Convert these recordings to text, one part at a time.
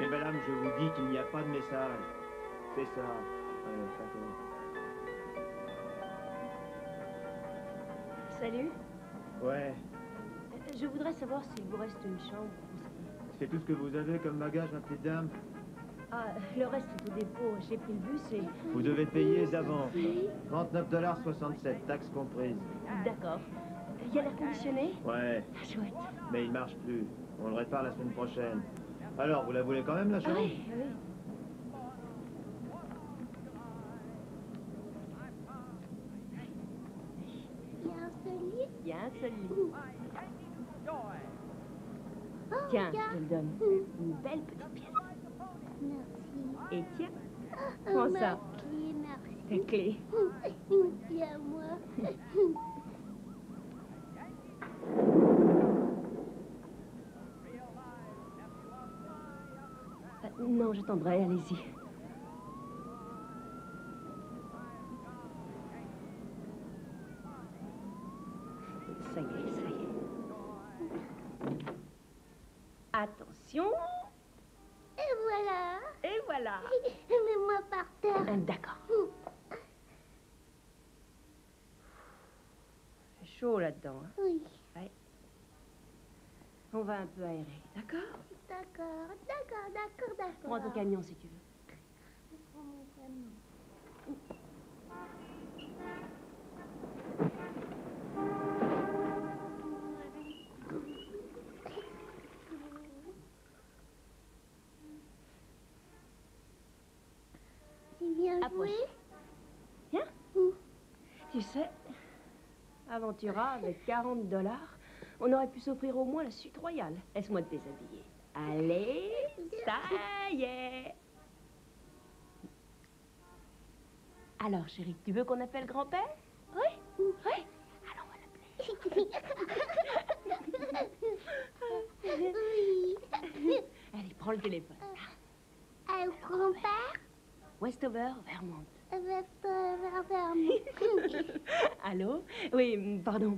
madame, je vous dis qu'il n'y a pas de message. C'est ça. Ouais, d'accord. Salut. Ouais. Je voudrais savoir s'il vous reste une chambre. C'est tout ce que vous avez comme bagage, ma petite dame? Ah, le reste est au dépôt. J'ai pris le bus et... Vous devez payer d'avance. 39,67 $, taxes comprises. D'accord. Il y a l'air conditionné? Ouais. Chouette. Mais il marche plus. On le répare la semaine prochaine. Alors, vous la voulez quand même, la chambre? Oui, oui. Il y a un seul lit. Tiens, je te le donne. Une belle petite pièce. Merci. Et tiens, prends ça. Merci. Ta clé. Merci à moi. Non, j'attendrai, allez-y. Ça y est, ça y est. Attention. Et voilà. Et voilà. Mets-moi par terre. D'accord. C'est chaud là-dedans. Hein? Oui. Ouais. On va un peu aérer, d'accord? D'accord. Prends ton camion si tu veux. Je prends mon camion. Tu viens Approche. jouer? Viens. Tu sais, Aventura, avec 40 $, on aurait pu s'offrir au moins la suite royale. Laisse-moi te déshabiller. Allez, ça y est. Alors, chérie, tu veux qu'on appelle grand-père? Oui. Oui. Alors, on va l'appeler. Oui. Allez, prends le téléphone. Grand-père? Westover, Vermont. Vermont. Allô? Oui, pardon.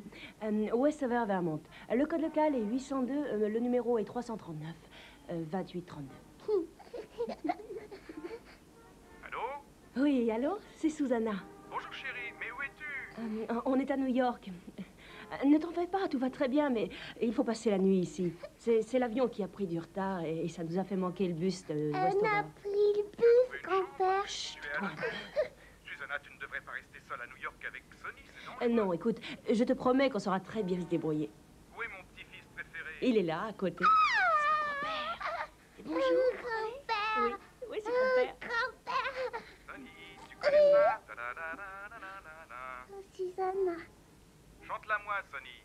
Westover, Vermont. Le code local est 802, le numéro est 339, 2832. Allô? Oui, allô? C'est Susanna. Bonjour chérie, mais où es-tu? On est à New York. Ne t'en fais pas, tout va très bien, mais il faut passer la nuit ici. C'est l'avion qui a pris du retard et ça nous a fait manquer le bus de Westover. On a pris le bus, grand-père. Tu es à Londres. Susanna, tu ne devrais pas rester seule à New York avec Sonny, c'est dangereux. Non, écoute, je te promets qu'on saura très bien se débrouiller. Où est mon petit-fils préféré? Il est là, à côté. C'est grand-père. Bonjour. Grand-père. Oui, c'est grand-père. Grand-père. Sonny, tu connais ça? Ta-da-da-da-da-da-da-da. Susanna. Chante-la moi, Sonny.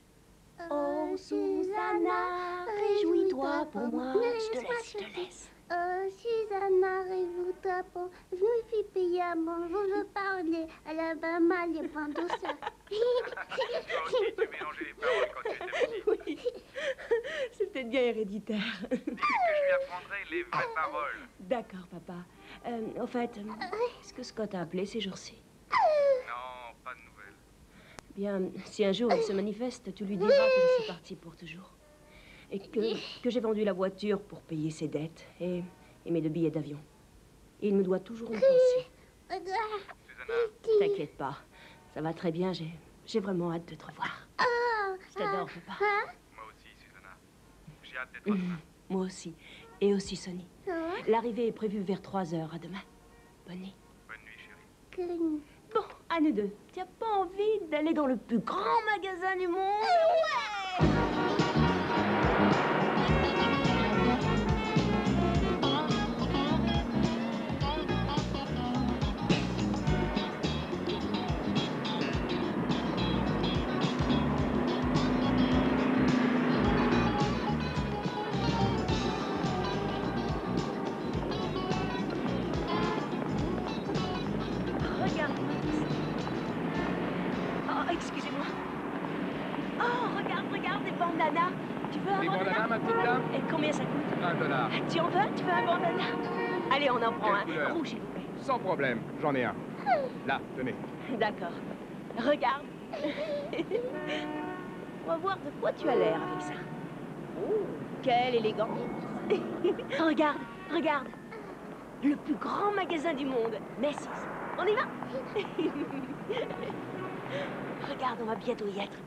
Oh, Susanna, réjouis-toi pour moi. Je te laisse. Oh, Susanna, réjouis-toi pour... Je me suis payée à manger, je parlais à l'Alabama, les points douceurs. Toi aussi, tu mélangeais les paroles quand tu étais petite. Oui, c'est peut-être bien héréditaire. Dis que je lui apprendrai les vraies paroles. D'accord, papa. En fait, est-ce que Scott a appelé ces jours-ci? Non, pas de nouvelles. Bien, si un jour il se manifeste, tu lui diras que je suis partie pour toujours. Et que j'ai vendu la voiture pour payer ses dettes et mes 2 billets d'avion. Et il me doit toujours une pension. Susanna, T'inquiète pas, ça va très bien, j'ai vraiment hâte de te revoir. Je t'adore, papa. moi aussi, Susanna. J'ai hâte d'être demain. Moi aussi. Et aussi Sonny. L'arrivée est prévue vers 3 heures. À demain. Bonne nuit. Bonne nuit, chérie. Bon, à nous deux. Tu n'as pas envie d'aller dans le plus grand magasin du monde? Excusez-moi. Oh, regarde, des bandanas. Tu veux un Oui, bandana? bandana, ma petite dame? Et combien ça coûte? $1. Tu en veux? Tu veux un bandana? Allez, on en prend Quelle un. couleur? Rouge, s'il vous plaît. Sans problème, j'en ai un. Là, tenez. D'accord. Regarde. On va voir de quoi tu as l'air avec ça. Oh, quelle élégance. Regarde, Regarde. Le plus grand magasin du monde. Macy's. On y va? Regarde, on va bientôt y être.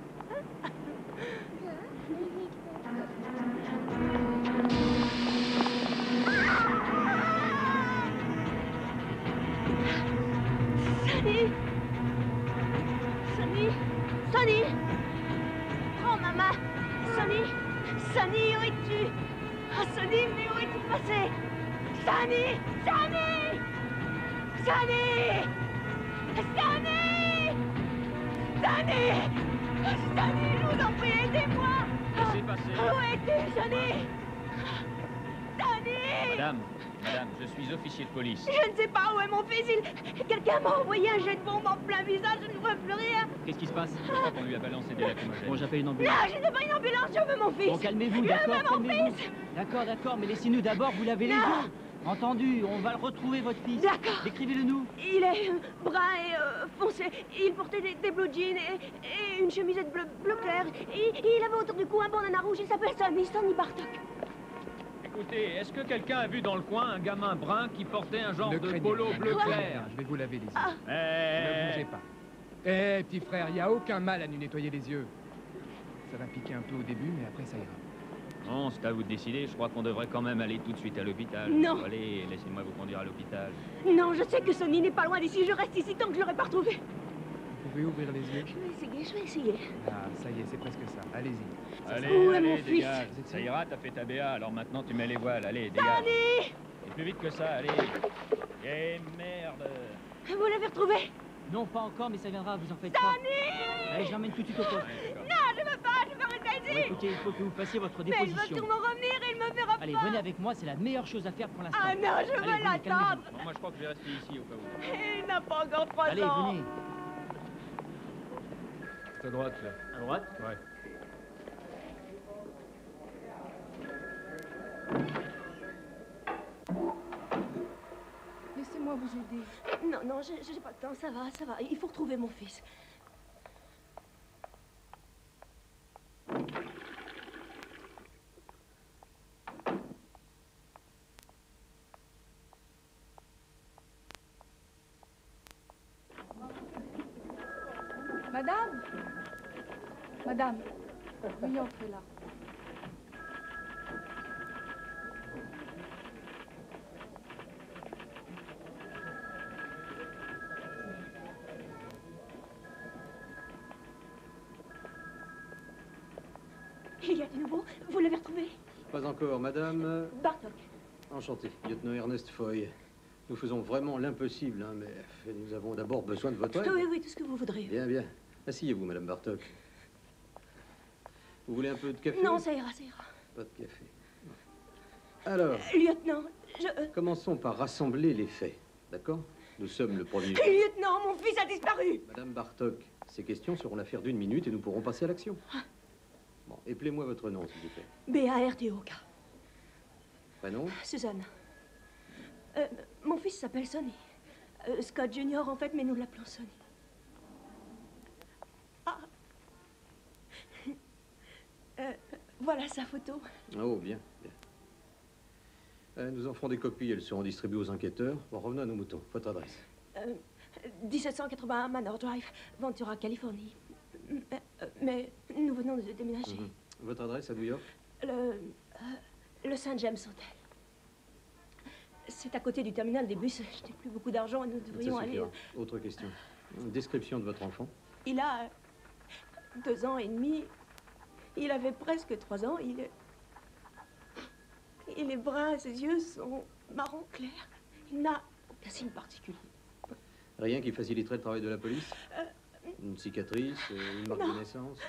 Sonny! Sonny! Sonny! Prends ma main! Sonny! Sonny, où es-tu? Ah, Sonny, mais où es-tu passé? Sonny! Sonny! Sonny! Sonny! Sonny! Sonny, je vous en prie, aidez-moi! Laissez passer. Où es-tu, Sonny? Sonny! Madame, je suis officier de police. Je ne sais pas où est mon fils. Quelqu'un m'a envoyé un jet de bombe en plein visage. Je ne vois plus rien. Qu'est-ce qui se passe? Je crois qu'on lui a balancé des lacrymogènes. Bon, j'appelle une Non, ambulance. je ne veux pas une ambulance. Je veux mon fils. Bon, calmez-vous, Je d'accord, veux mon calmez-vous. fils. D'accord, mais laissez-nous d'abord vous laver les Non. yeux. Entendu, on va le retrouver, votre fils. D'accord. Décrivez-le nous. Il est brun et foncé. Il portait des blue jeans et une chemisette bleu clair. Il avait autour du cou un bandana rouge. Il s'appelle Sonny Bartok. Écoutez, est-ce que quelqu'un a vu dans le coin un gamin brun qui portait un genre Ne de craignez polo rien, bleu ne craignez clair? rien, je vais vous laver les yeux. Ah. Ne bougez pas. Eh, petit frère, il n'y a aucun mal à nous nettoyer les yeux. Ça va piquer un peu au début, mais après ça ira. Bon, c'est à vous de décider. Je crois qu'on devrait quand même aller tout de suite à l'hôpital. Non. Allez, laissez-moi vous conduire à l'hôpital. Non, je sais que Sonny n'est pas loin d'ici. Je reste ici tant que je l'aurai pas retrouvé. Vous pouvez ouvrir les yeux? Je vais essayer. Ah, ça y est, c'est presque ça. Allez-y. Allez, Où est mon allez, fils? dégage. Ça ira, t'as fait ta BA, alors maintenant tu mets les voiles. Allez, dégage. Sonny! Et plus vite que ça, allez. Eh merde. Vous l'avez retrouvé? Non, pas encore, mais ça viendra, vous en faites pas. Sonny! Allez, je l'emmène tout de suite au poste. Non, je veux pas, je veux rester Bon, ici. écoutez, il faut que vous fassiez votre Mais il va déposition. sûrement revenir et il me verra Allez, pas. venez avec moi, c'est la meilleure chose à faire pour l'instant. Ah non, je Allez, veux venez, l'attendre. Bon, moi je crois que je vais rester ici au cas où. Il n'a pas encore 3 Allez, ans. venez. C'est à droite, là. À droite? Ouais. Laissez-moi vous aider. Non, non, j'ai pas le temps, ça va, ça va. Il faut retrouver mon fils. Madame? Madame, veuillez entrer là. Il y a du nouveau. Vous l'avez retrouvé? Pas encore, madame. Bartok. Enchanté, lieutenant Ernest Foy. Nous faisons vraiment l'impossible, hein, mais nous avons d'abord besoin de votre aide. Oui, oui, tout ce que vous voudrez. Bien, bien. Asseyez-vous, madame Bartok. Vous voulez un peu de café? Non, ça ira, ça ira. Pas de café. Alors, Lieutenant, commençons par rassembler les faits, d'accord? Nous sommes le premier. Lieutenant, mon fils a disparu. Madame Bartok, ces questions seront l'affaire d'une minute et nous pourrons passer à l'action. Bon, appelez-moi votre nom, s'il vous plaît. B-A-R-T-O-K. Prénom? Suzanne. Mon fils s'appelle Sonny. Scott Junior, en fait, mais nous l'appelons Sonny. Ah. Voilà sa photo. Oh, bien, bien. Nous en ferons des copies, elles seront distribuées aux enquêteurs. Bon, revenons à nos moutons. Votre adresse? 1781 Manor Drive, Ventura, Californie. Mais nous venons de déménager. Mhm. Votre adresse à New York? Le St. James Hotel. C'est à côté du terminal des bus. Je n'ai plus beaucoup d'argent et nous devrions Ça aller... suffira. Autre question. Description de votre enfant? Il a 2 ans et demi. Il avait presque 3 ans. Il est brun, ses yeux sont marron clair. Il n'a aucun signe particulier. Rien qui faciliterait le travail de la police? Une cicatrice, une marque non. de naissance?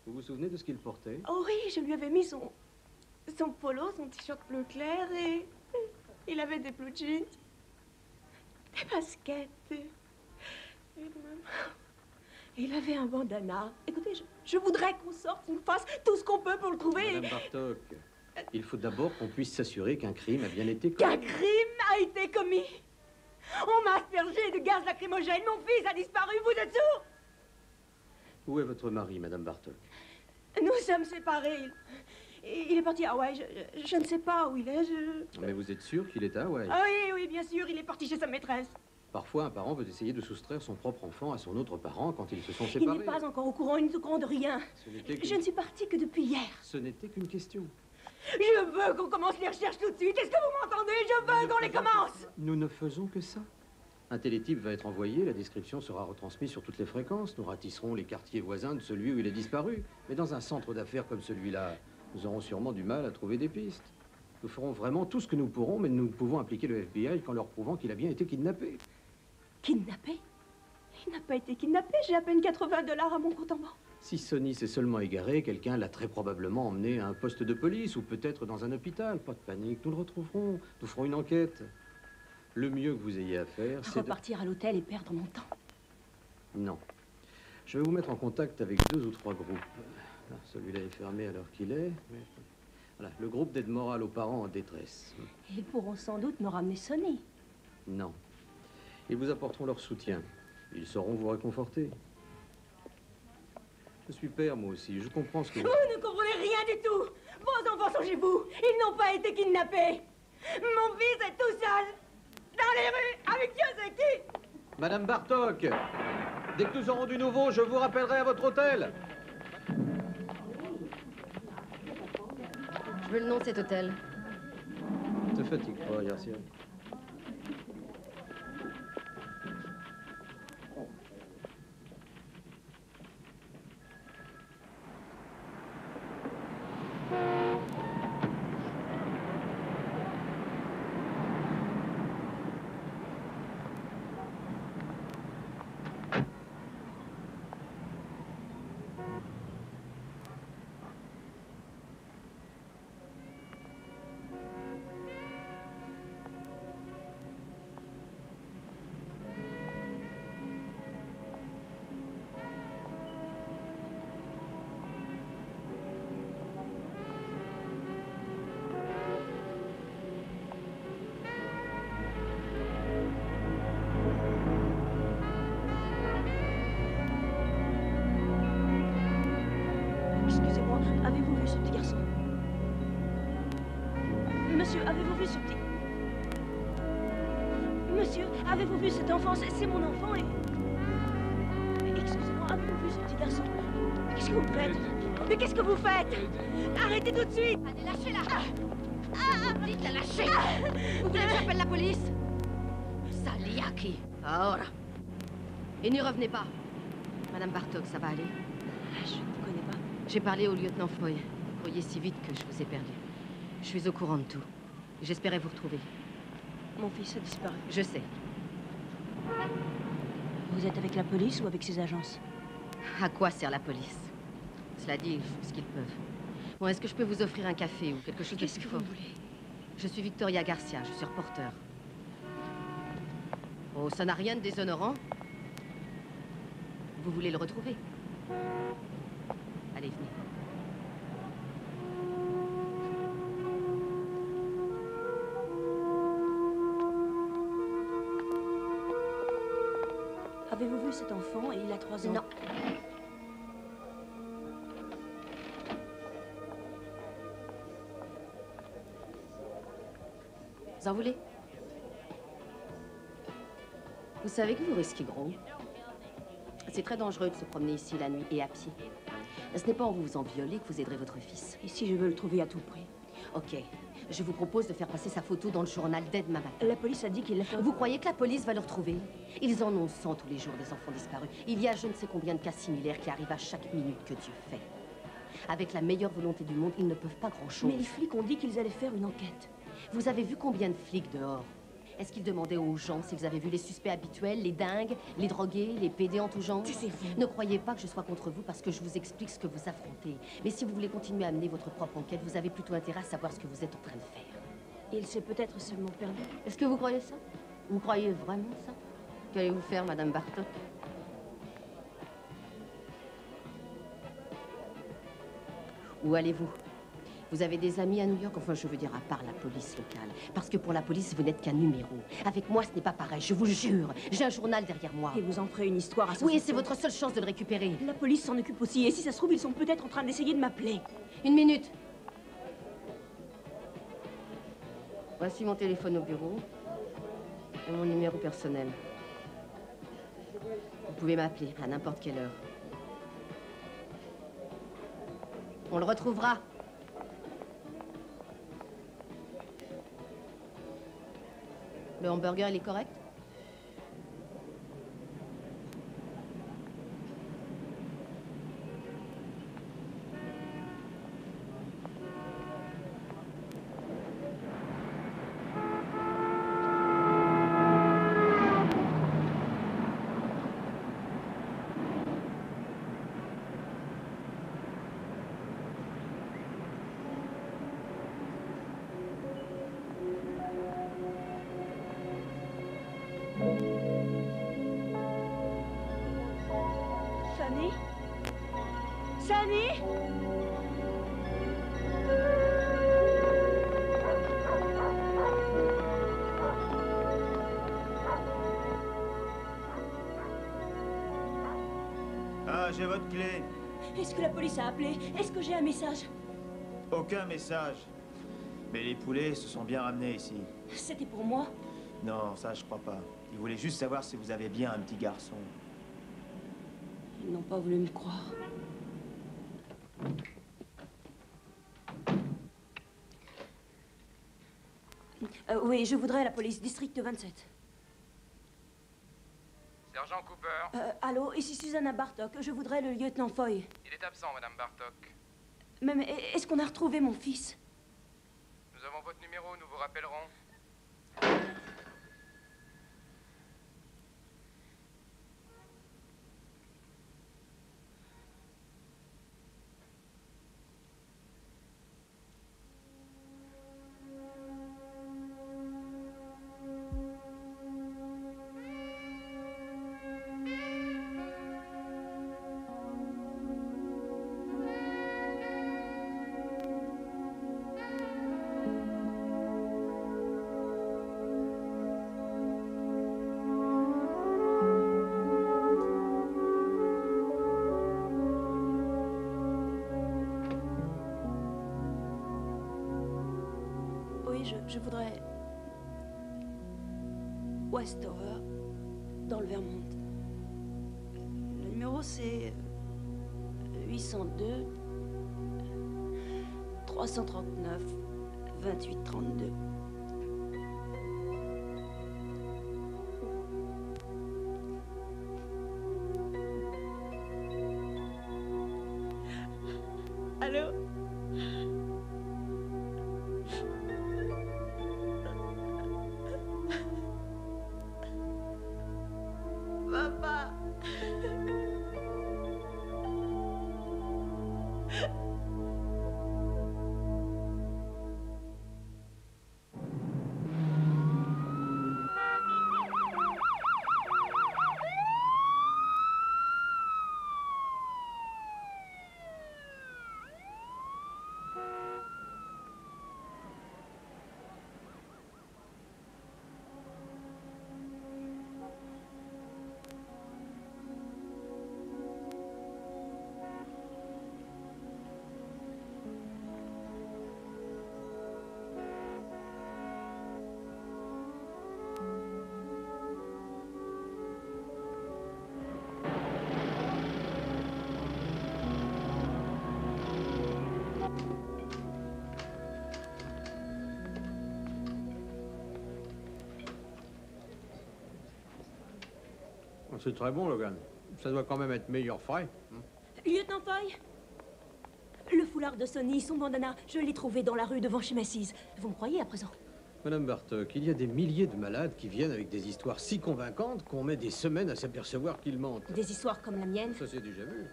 Vous vous souvenez de ce qu'il portait? Oh oui, je lui avais mis son polo, son t-shirt bleu clair et il avait des blue jeans, des baskets. Il avait un bandana. Écoutez, je voudrais qu'on sorte, qu'on fasse tout ce qu'on peut pour le trouver. Madame Bartok, il faut d'abord qu'on puisse s'assurer qu'un crime a bien été Qu'un commis. crime a été commis. On m'a aspergé de gaz lacrymogène. Mon fils a disparu. Vous êtes sourds? Où est votre mari, Madame Bartok? Nous sommes séparés. Il est parti à Hawaï. Je ne sais pas où il est. Mais vous êtes sûr qu'il est à Hawaï? Ah oui, oui, bien sûr. Il est parti chez sa maîtresse. Parfois, un parent veut essayer de soustraire son propre enfant à son autre parent quand ils se sont Il séparés. n'est pas encore au courant, il ne se courant de rien. Je ne suis partie que depuis hier. Ce n'était qu'une question. Je veux qu'on commence les recherches tout de suite. Est-ce que vous m'entendez? Je veux qu'on les commence. Nous ne faisons que ça. Un télétype va être envoyé, la description sera retransmise sur toutes les fréquences. Nous ratisserons les quartiers voisins de celui où il est disparu. Mais dans un centre d'affaires comme celui-là, nous aurons sûrement du mal à trouver des pistes. Nous ferons vraiment tout ce que nous pourrons, mais nous ne pouvons impliquer le FBI qu'en leur prouvant qu'il a bien été kidnappé. Kidnappé? Il n'a pas été kidnappé. J'ai à peine 80 $ à mon compte en banque. Si Sonny s'est seulement égaré, quelqu'un l'a très probablement emmené à un poste de police ou peut-être dans un hôpital. Pas de panique, nous le retrouverons. Nous ferons une enquête. Le mieux que vous ayez à faire, c'est repartir à l'hôtel et perdre mon temps. Non. Je vais vous mettre en contact avec 2 ou 3 groupes. Celui-là est fermé à l'heure qu'il est. Voilà, le groupe d'aide morale aux parents en détresse. Ils pourront sans doute me ramener Sonny. Non. Ils vous apporteront leur soutien. Ils sauront vous réconforter. Je suis père, moi aussi. Je comprends ce que vous ne comprenez rien du tout. Vos enfants sont chez vous. Ils n'ont pas été kidnappés. Mon fils est tout seul, dans les rues, avec Dieu sait qui. Madame Bartok, dès que nous aurons du nouveau, je vous rappellerai à votre hôtel. Je veux le nom de cet hôtel. Ne te fatigue pas, Garcia. Excusez-moi, avez-vous vu ce petit garçon? Monsieur, avez-vous vu ce petit... Monsieur, avez-vous vu cet enfant? C'est mon enfant et... Excusez-moi, avez-vous vu ce petit garçon? Qu'est-ce que vous faites? Mais qu'est-ce que vous faites? Arrêtez tout de suite! Allez, lâchez-la! Dites-la, lâchez! Vous voulez que j'appelle la police? Saliaki! Ahora! Et n'y revenez pas. Madame Bartok, ça va aller? Je ne vous connais pas. J'ai parlé au lieutenant Foy. Vous courriez si vite que je vous ai perdu. Je suis au courant de tout. J'espérais vous retrouver. Mon fils a disparu. Je sais. Vous êtes avec la police ou avec ses agences? À quoi sert la police? Cela dit, ils font ce qu'ils peuvent. Bon, est-ce que je peux vous offrir un café ou quelque chose de plus fort? Qu'est-ce que vous voulez? Je suis Victoria Garcia, je suis reporter. Oh, ça n'a rien de déshonorant. Vous voulez le retrouver? Allez, venez. Avez-vous vu cet enfant? Il a 3 ans. Non. Vous en voulez? Vous savez que vous risquez gros. C'est très dangereux de se promener ici la nuit et à pied. Ce n'est pas en vous faisant violer que vous aiderez votre fils. Et si je veux le trouver à tout prix? Ok. Je vous propose de faire passer sa photo dans le journal dès demain matin. La police a dit qu'il l'a fait... Vous croyez que la police va le retrouver? Ils en ont 100 tous les jours des enfants disparus. Il y a je ne sais combien de cas similaires qui arrivent à chaque minute que Dieu fait. Avec la meilleure volonté du monde, ils ne peuvent pas grand-chose. Mais les flics ont dit qu'ils allaient faire une enquête. Vous avez vu combien de flics dehors? Est-ce qu'ils demandaient aux gens s'ils avaient vu les suspects habituels, les dingues, les drogués, les pédés en tout genre? Ne croyez pas que je sois contre vous parce que je vous explique ce que vous affrontez. Mais si vous voulez continuer à mener votre propre enquête, vous avez plutôt intérêt à savoir ce que vous êtes en train de faire. Il s'est peut-être seulement perdu. Est-ce que vous croyez ça? Vous croyez vraiment ça? Qu'allez-vous faire, Madame Bartok? Où allez-vous? Vous avez des amis à New York? Enfin, je veux dire, à part la police locale. Parce que pour la police, vous n'êtes qu'un numéro. Avec moi, ce n'est pas pareil, je vous le jure. J'ai un journal derrière moi. Et vous en ferez une histoire à son Oui, c'est votre seule chance de le récupérer. La police s'en occupe aussi. Et si ça se trouve, ils sont peut-être en train d'essayer de m'appeler. Une minute. Voici mon téléphone au bureau et mon numéro personnel. Vous pouvez m'appeler à n'importe quelle heure. On le retrouvera. Le hamburger, il est correct? Sunny? Sunny? Ah, j'ai votre clé. Est-ce que la police a appelé? Est-ce que j'ai un message? Aucun message. Mais les poulets se sont bien ramenés ici. C'était pour moi? Non, ça, je crois pas. Ils voulaient juste savoir si vous avez bien un petit garçon. Ils n'ont pas voulu me croire. Oui, je voudrais la police, district 27. Sergent Cooper. Allô, ici Susanna Bartok. Je voudrais le lieutenant Foy. Il est absent, Madame Bartok. Mais est-ce qu'on a retrouvé mon fils? Nous avons votre numéro, nous vous rappellerons. Oui, je voudrais... Westover, dans le Vermont. Le numéro, c'est... 802... 339... 2832. Allô? Papa. C'est très bon, Logan. Ça doit quand même être meilleur frais. Lieutenant Foy? Le foulard de Sonny, son bandana, je l'ai trouvé dans la rue devant chez Macy's. Vous me croyez à présent? Madame Bartok, il y a des milliers de malades qui viennent avec des histoires si convaincantes qu'on met des semaines à s'apercevoir qu'ils mentent. Des histoires comme la mienne? Ça s'est déjà vu.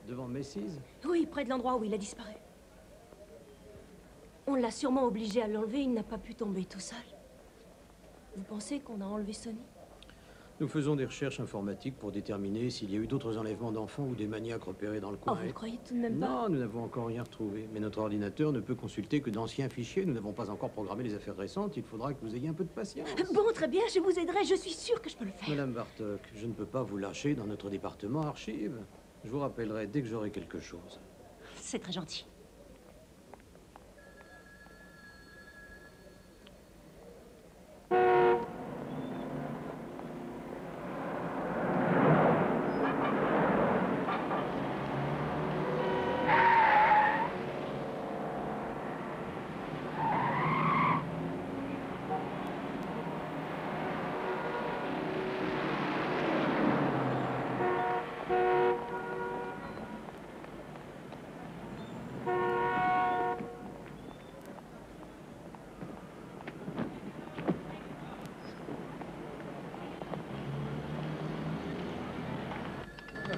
Devant Macy's? Oui, près de l'endroit où il a disparu. On l'a sûrement obligé à l'enlever, il n'a pas pu tomber tout seul. Vous pensez qu'on a enlevé Sonny? Nous faisons des recherches informatiques pour déterminer s'il y a eu d'autres enlèvements d'enfants ou des maniaques repérés dans le Oh, coin. vous ne croyez tout de même pas? Non, nous n'avons encore rien retrouvé. Mais notre ordinateur ne peut consulter que d'anciens fichiers. Nous n'avons pas encore programmé les affaires récentes. Il faudra que vous ayez un peu de patience. Bon, très bien, je vous aiderai, je suis sûre que je peux le faire. Madame Bartok, je ne peux pas vous lâcher dans notre département archives. Je vous rappellerai dès que j'aurai quelque chose. C'est très gentil.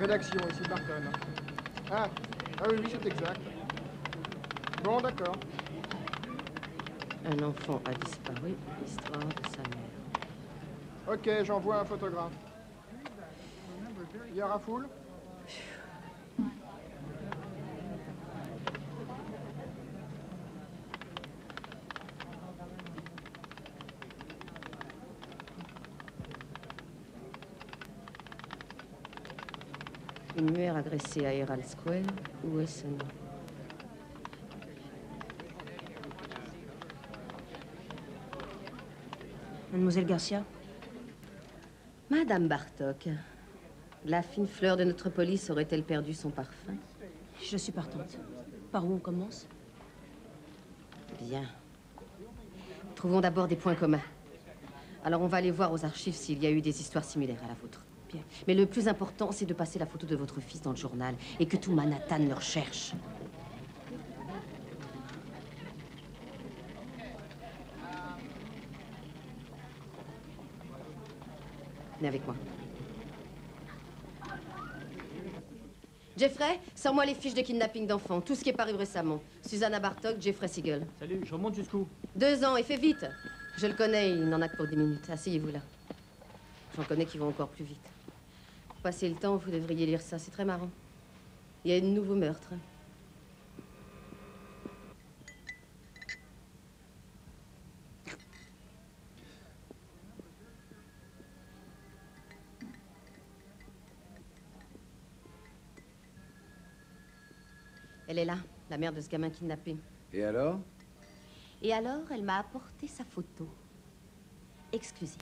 Rédaction, ici Barton. Ah oui, oui, c'est exact. Bon, d'accord. Un enfant a disparu, l'histoire de sa mère. Ok, j'envoie un photographe. Il y a Rafoul? Une mère agressée à Herald Square ou Essen. Mademoiselle Garcia? Madame Bartok, la fine fleur de notre police aurait-elle perdu son parfum? Je suis partante. Par où on commence? Bien. Trouvons d'abord des points communs. Alors on va aller voir aux archives s'il y a eu des histoires similaires à la vôtre. Bien. Mais le plus important, c'est de passer la photo de votre fils dans le journal et que tout Manhattan le recherche. Venez avec moi. Jeffrey, sors-moi les fiches de kidnapping d'enfants, tout ce qui est paru récemment. Susanna Bartok, Jeffrey Siegel. Salut, je remonte jusqu'où? 2 ans, et fais vite. Je le connais, il n'en a que pour 10 minutes. Asseyez-vous là. J'en connais qui vont encore plus vite. Pour passer le temps, vous devriez lire ça, c'est très marrant. Il y a de nouveaux meurtres. Elle est là, la mère de ce gamin kidnappé. Et alors? Et alors, elle m'a apporté sa photo. Exclusive.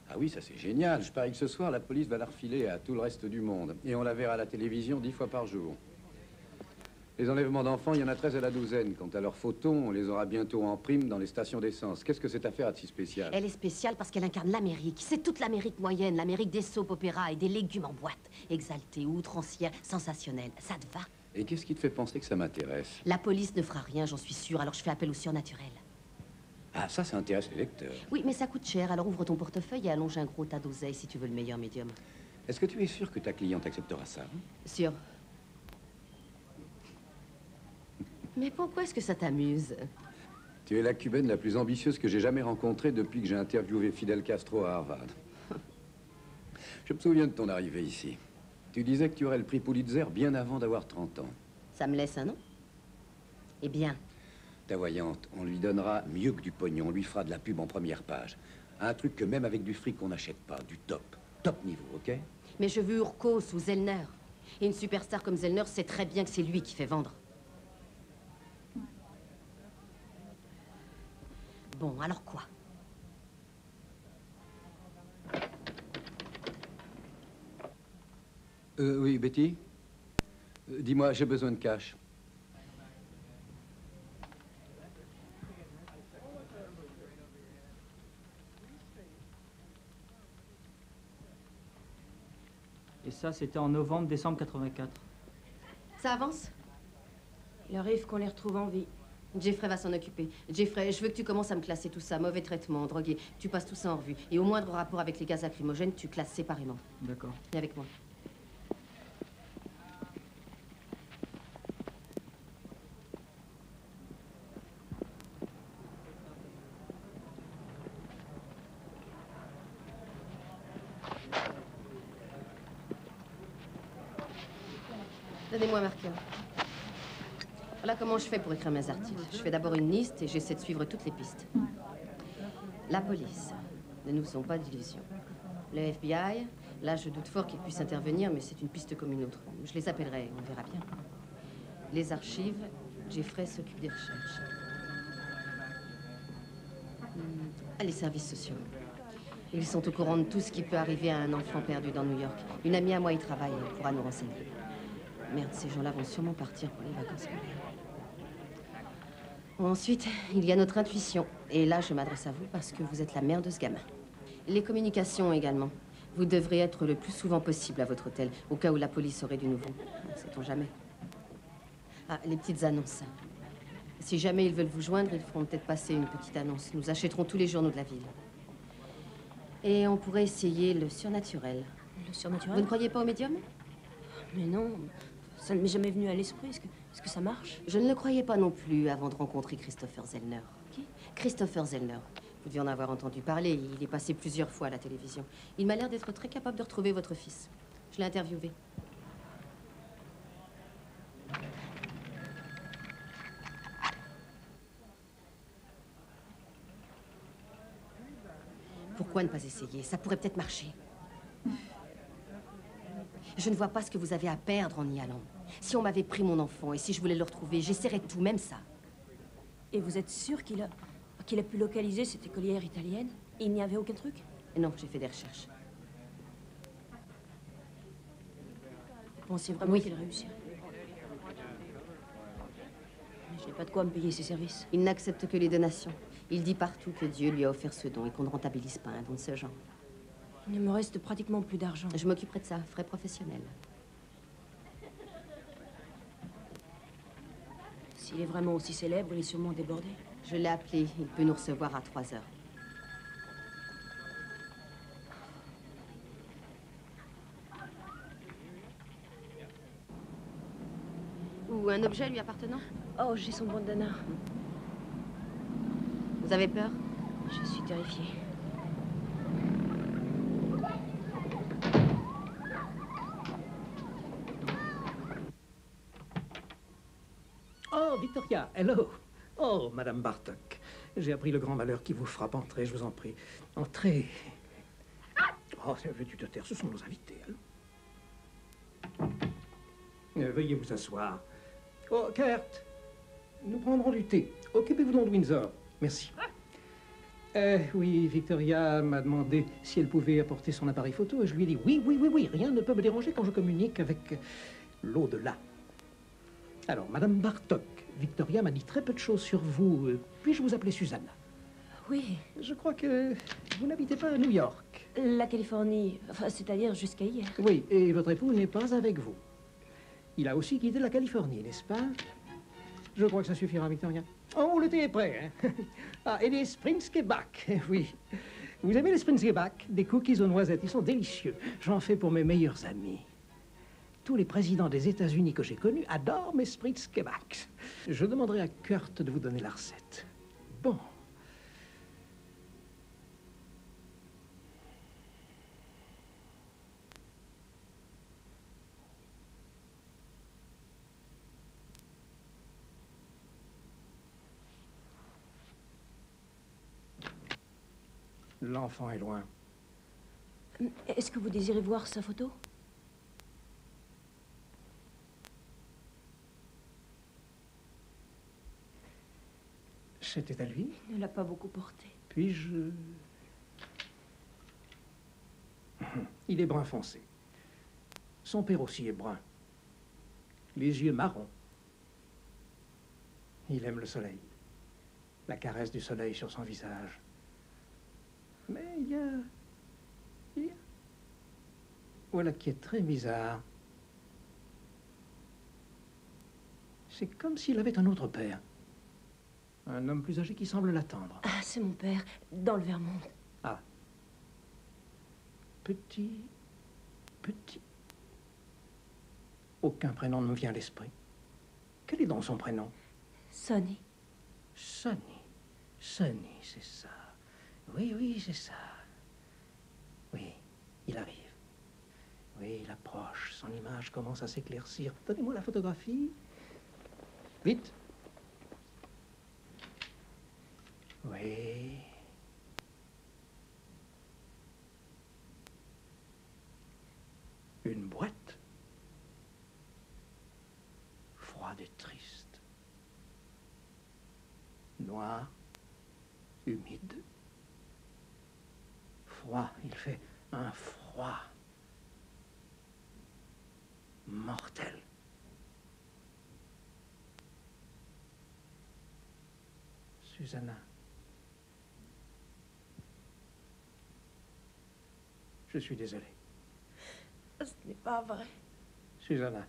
Ah oui, ça c'est génial. Je parie que ce soir, la police va la refiler à tout le reste du monde. Et on la verra à la télévision 10 fois par jour. Les enlèvements d'enfants, il y en a 13 à la douzaine. Quant à leurs photos, on les aura bientôt en prime dans les stations d'essence. Qu'est-ce que cette affaire a de si spécial? Elle est spéciale parce qu'elle incarne l'Amérique. C'est toute l'Amérique moyenne, l'Amérique des soap-opéras et des légumes en boîte. Exaltée, outrancière, sensationnelle. Ça te va? Et qu'est-ce qui te fait penser que ça m'intéresse? La police ne fera rien, j'en suis sûre, alors je fais appel au surnaturel. Ah, ça intéresse les lecteurs. Oui, mais ça coûte cher, alors ouvre ton portefeuille et allonge un gros tas d'oseille si tu veux le meilleur médium. Est-ce que tu es sûr que ta cliente acceptera ça? Sûr. Mais pourquoi est-ce que ça t'amuse? Tu es la cubaine la plus ambitieuse que j'ai jamais rencontrée depuis que j'ai interviewé Fidel Castro à Harvard. Je me souviens de ton arrivée ici. Tu disais que tu aurais le prix Pulitzer bien avant d'avoir 30 ans. Ça me laisse un nom? Eh bien. Ta voyante, on lui donnera mieux que du pognon. On lui fera de la pub en première page. Un truc que même avec du fric, on n'achète pas. Du top. Top niveau, OK? Mais je veux Urkos ou Zellner. Et une superstar comme Zellner sait très bien que c'est lui qui fait vendre. Bon, alors quoi? Oui, Betty? Dis-moi, j'ai besoin de cash. Et ça, c'était en novembre-décembre 84. Ça avance? Il arrive qu'on les retrouve en vie. Jeffrey va s'en occuper. Jeffrey, je veux que tu commences à me classer tout ça. Mauvais traitement, drogué. Tu passes tout ça en revue. Et au moindre rapport avec les gaz lacrymogènes, tu classes séparément. D'accord. Viens avec moi. Donnez-moi un marqueur. Voilà comment je fais pour écrire mes articles. Je fais d'abord une liste et j'essaie de suivre toutes les pistes. La police. Ne nous faisons pas d'illusions. Le FBI, là je doute fort qu'ils puissent intervenir, mais c'est une piste comme une autre. Je les appellerai, on verra bien. Les archives, Jeffrey s'occupe des recherches. Les services sociaux. Ils sont au courant de tout ce qui peut arriver à un enfant perdu dans New York. Une amie à moi y travaille, elle pourra nous renseigner. Merde, ces gens-là vont sûrement partir pour les vacances scolaires. Bon, ensuite, il y a notre intuition. Et là, je m'adresse à vous parce que vous êtes la mère de ce gamin. Les communications également. Vous devrez être le plus souvent possible à votre hôtel, au cas où la police aurait du nouveau. Sait-on jamais. Ah, les petites annonces. Si jamais ils veulent vous joindre, ils feront peut-être passer une petite annonce. Nous achèterons tous les journaux de la ville. Et on pourrait essayer le surnaturel. Le surnaturel? Vous ne croyez pas au médium? Mais non, ça ne m'est jamais venu à l'esprit. Est-ce que ça marche? Je ne le croyais pas non plus avant de rencontrer Christopher Zellner. Qui? Christopher Zellner. Vous devez en avoir entendu parler. Il est passé plusieurs fois à la télévision. Il m'a l'air d'être très capable de retrouver votre fils. Je l'ai interviewé. Pourquoi ne pas essayer? Ça pourrait peut-être marcher. Je ne vois pas ce que vous avez à perdre en y allant. Si on m'avait pris mon enfant et si je voulais le retrouver, j'essaierais de tout, même ça. Et vous êtes sûr qu'il a pu localiser cette écolière italienne? Il n'y avait aucun truc? Non, j'ai fait des recherches. Vous pensiez vraiment qu'il réussirait? Mais je n'ai pas de quoi me payer ses services. Il n'accepte que les donations. Il dit partout que Dieu lui a offert ce don et qu'on ne rentabilise pas un don de ce genre. Il ne me reste pratiquement plus d'argent. Je m'occuperai de ça, frais professionnels. S'il est vraiment aussi célèbre, il est sûrement débordé. Je l'ai appelé. Il peut nous recevoir à 3 heures. Ou un objet lui appartenant? Oh, j'ai son bandana. Vous avez peur? Je suis terrifiée. Oh, Victoria, hello. Oh, Madame Bartok. J'ai appris le grand malheur qui vous frappe. Entrez, je vous en prie. Entrez. Oh, veux-tu te taire? Ce sont nos invités, allons. Veuillez vous asseoir. Oh, Kurt, nous prendrons du thé. Occupez-vous donc de Windsor. Merci. Oui, Victoria m'a demandé si elle pouvait apporter son appareil photo et je lui ai dit oui, rien ne peut me déranger quand je communique avec l'au-delà. Alors, Madame Bartok, Victoria m'a dit très peu de choses sur vous. Puis-je vous appeler Susanna? Oui. Je crois que vous n'habitez pas à New York. La Californie, enfin, c'est-à-dire jusqu'à hier. Oui, et votre époux n'est pas avec vous. Il a aussi quitté la Californie, n'est-ce pas? Je crois que ça suffira, Victoria. Oh, le thé est prêt, hein? Ah, et les Springskebak, oui. Vous aimez les Springskebak? Des cookies aux noisettes, ils sont délicieux. J'en fais pour mes meilleurs amis. Tous les présidents des États-Unis que j'ai connus adorent mes Springskebak. Je demanderai à Kurt de vous donner la recette. Bon. L'enfant est loin. Est-ce que vous désirez voir sa photo? C'était à lui? Il ne l'a pas beaucoup porté. Puis-je... Il est brun foncé. Son père aussi est brun. Les yeux marrons. Il aime le soleil. La caresse du soleil sur son visage. Mais il y a... Voilà qui est très bizarre. C'est comme s'il avait un autre père. Un homme plus âgé qui semble l'attendre. Ah, c'est mon père, dans le Vermont. Ah. Petit. Aucun prénom ne me vient à l'esprit. Quel est donc son prénom? Sonny. Sonny, c'est ça. Oui, c'est ça. Oui, il arrive. Oui, il approche. Son image commence à s'éclaircir. Donnez-moi la photographie. Vite. Oui. Une boîte. Froide et triste. Noir. Humide. Froid. Il fait un froid. Mortel. Susanna. Je suis désolé. Ce n'est pas vrai. Susanna.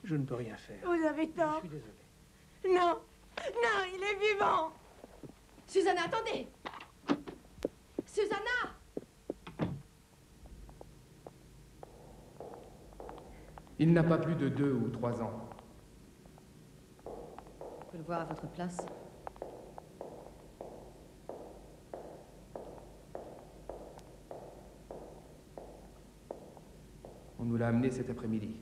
Je ne peux rien faire. Vous avez tort. Je suis désolé. Non, il est vivant. Susanna, attendez. Susanna! Il n'a pas plus de 2 ou 3 ans. Je peux le voir à votre place. On nous l'a amené cet après-midi.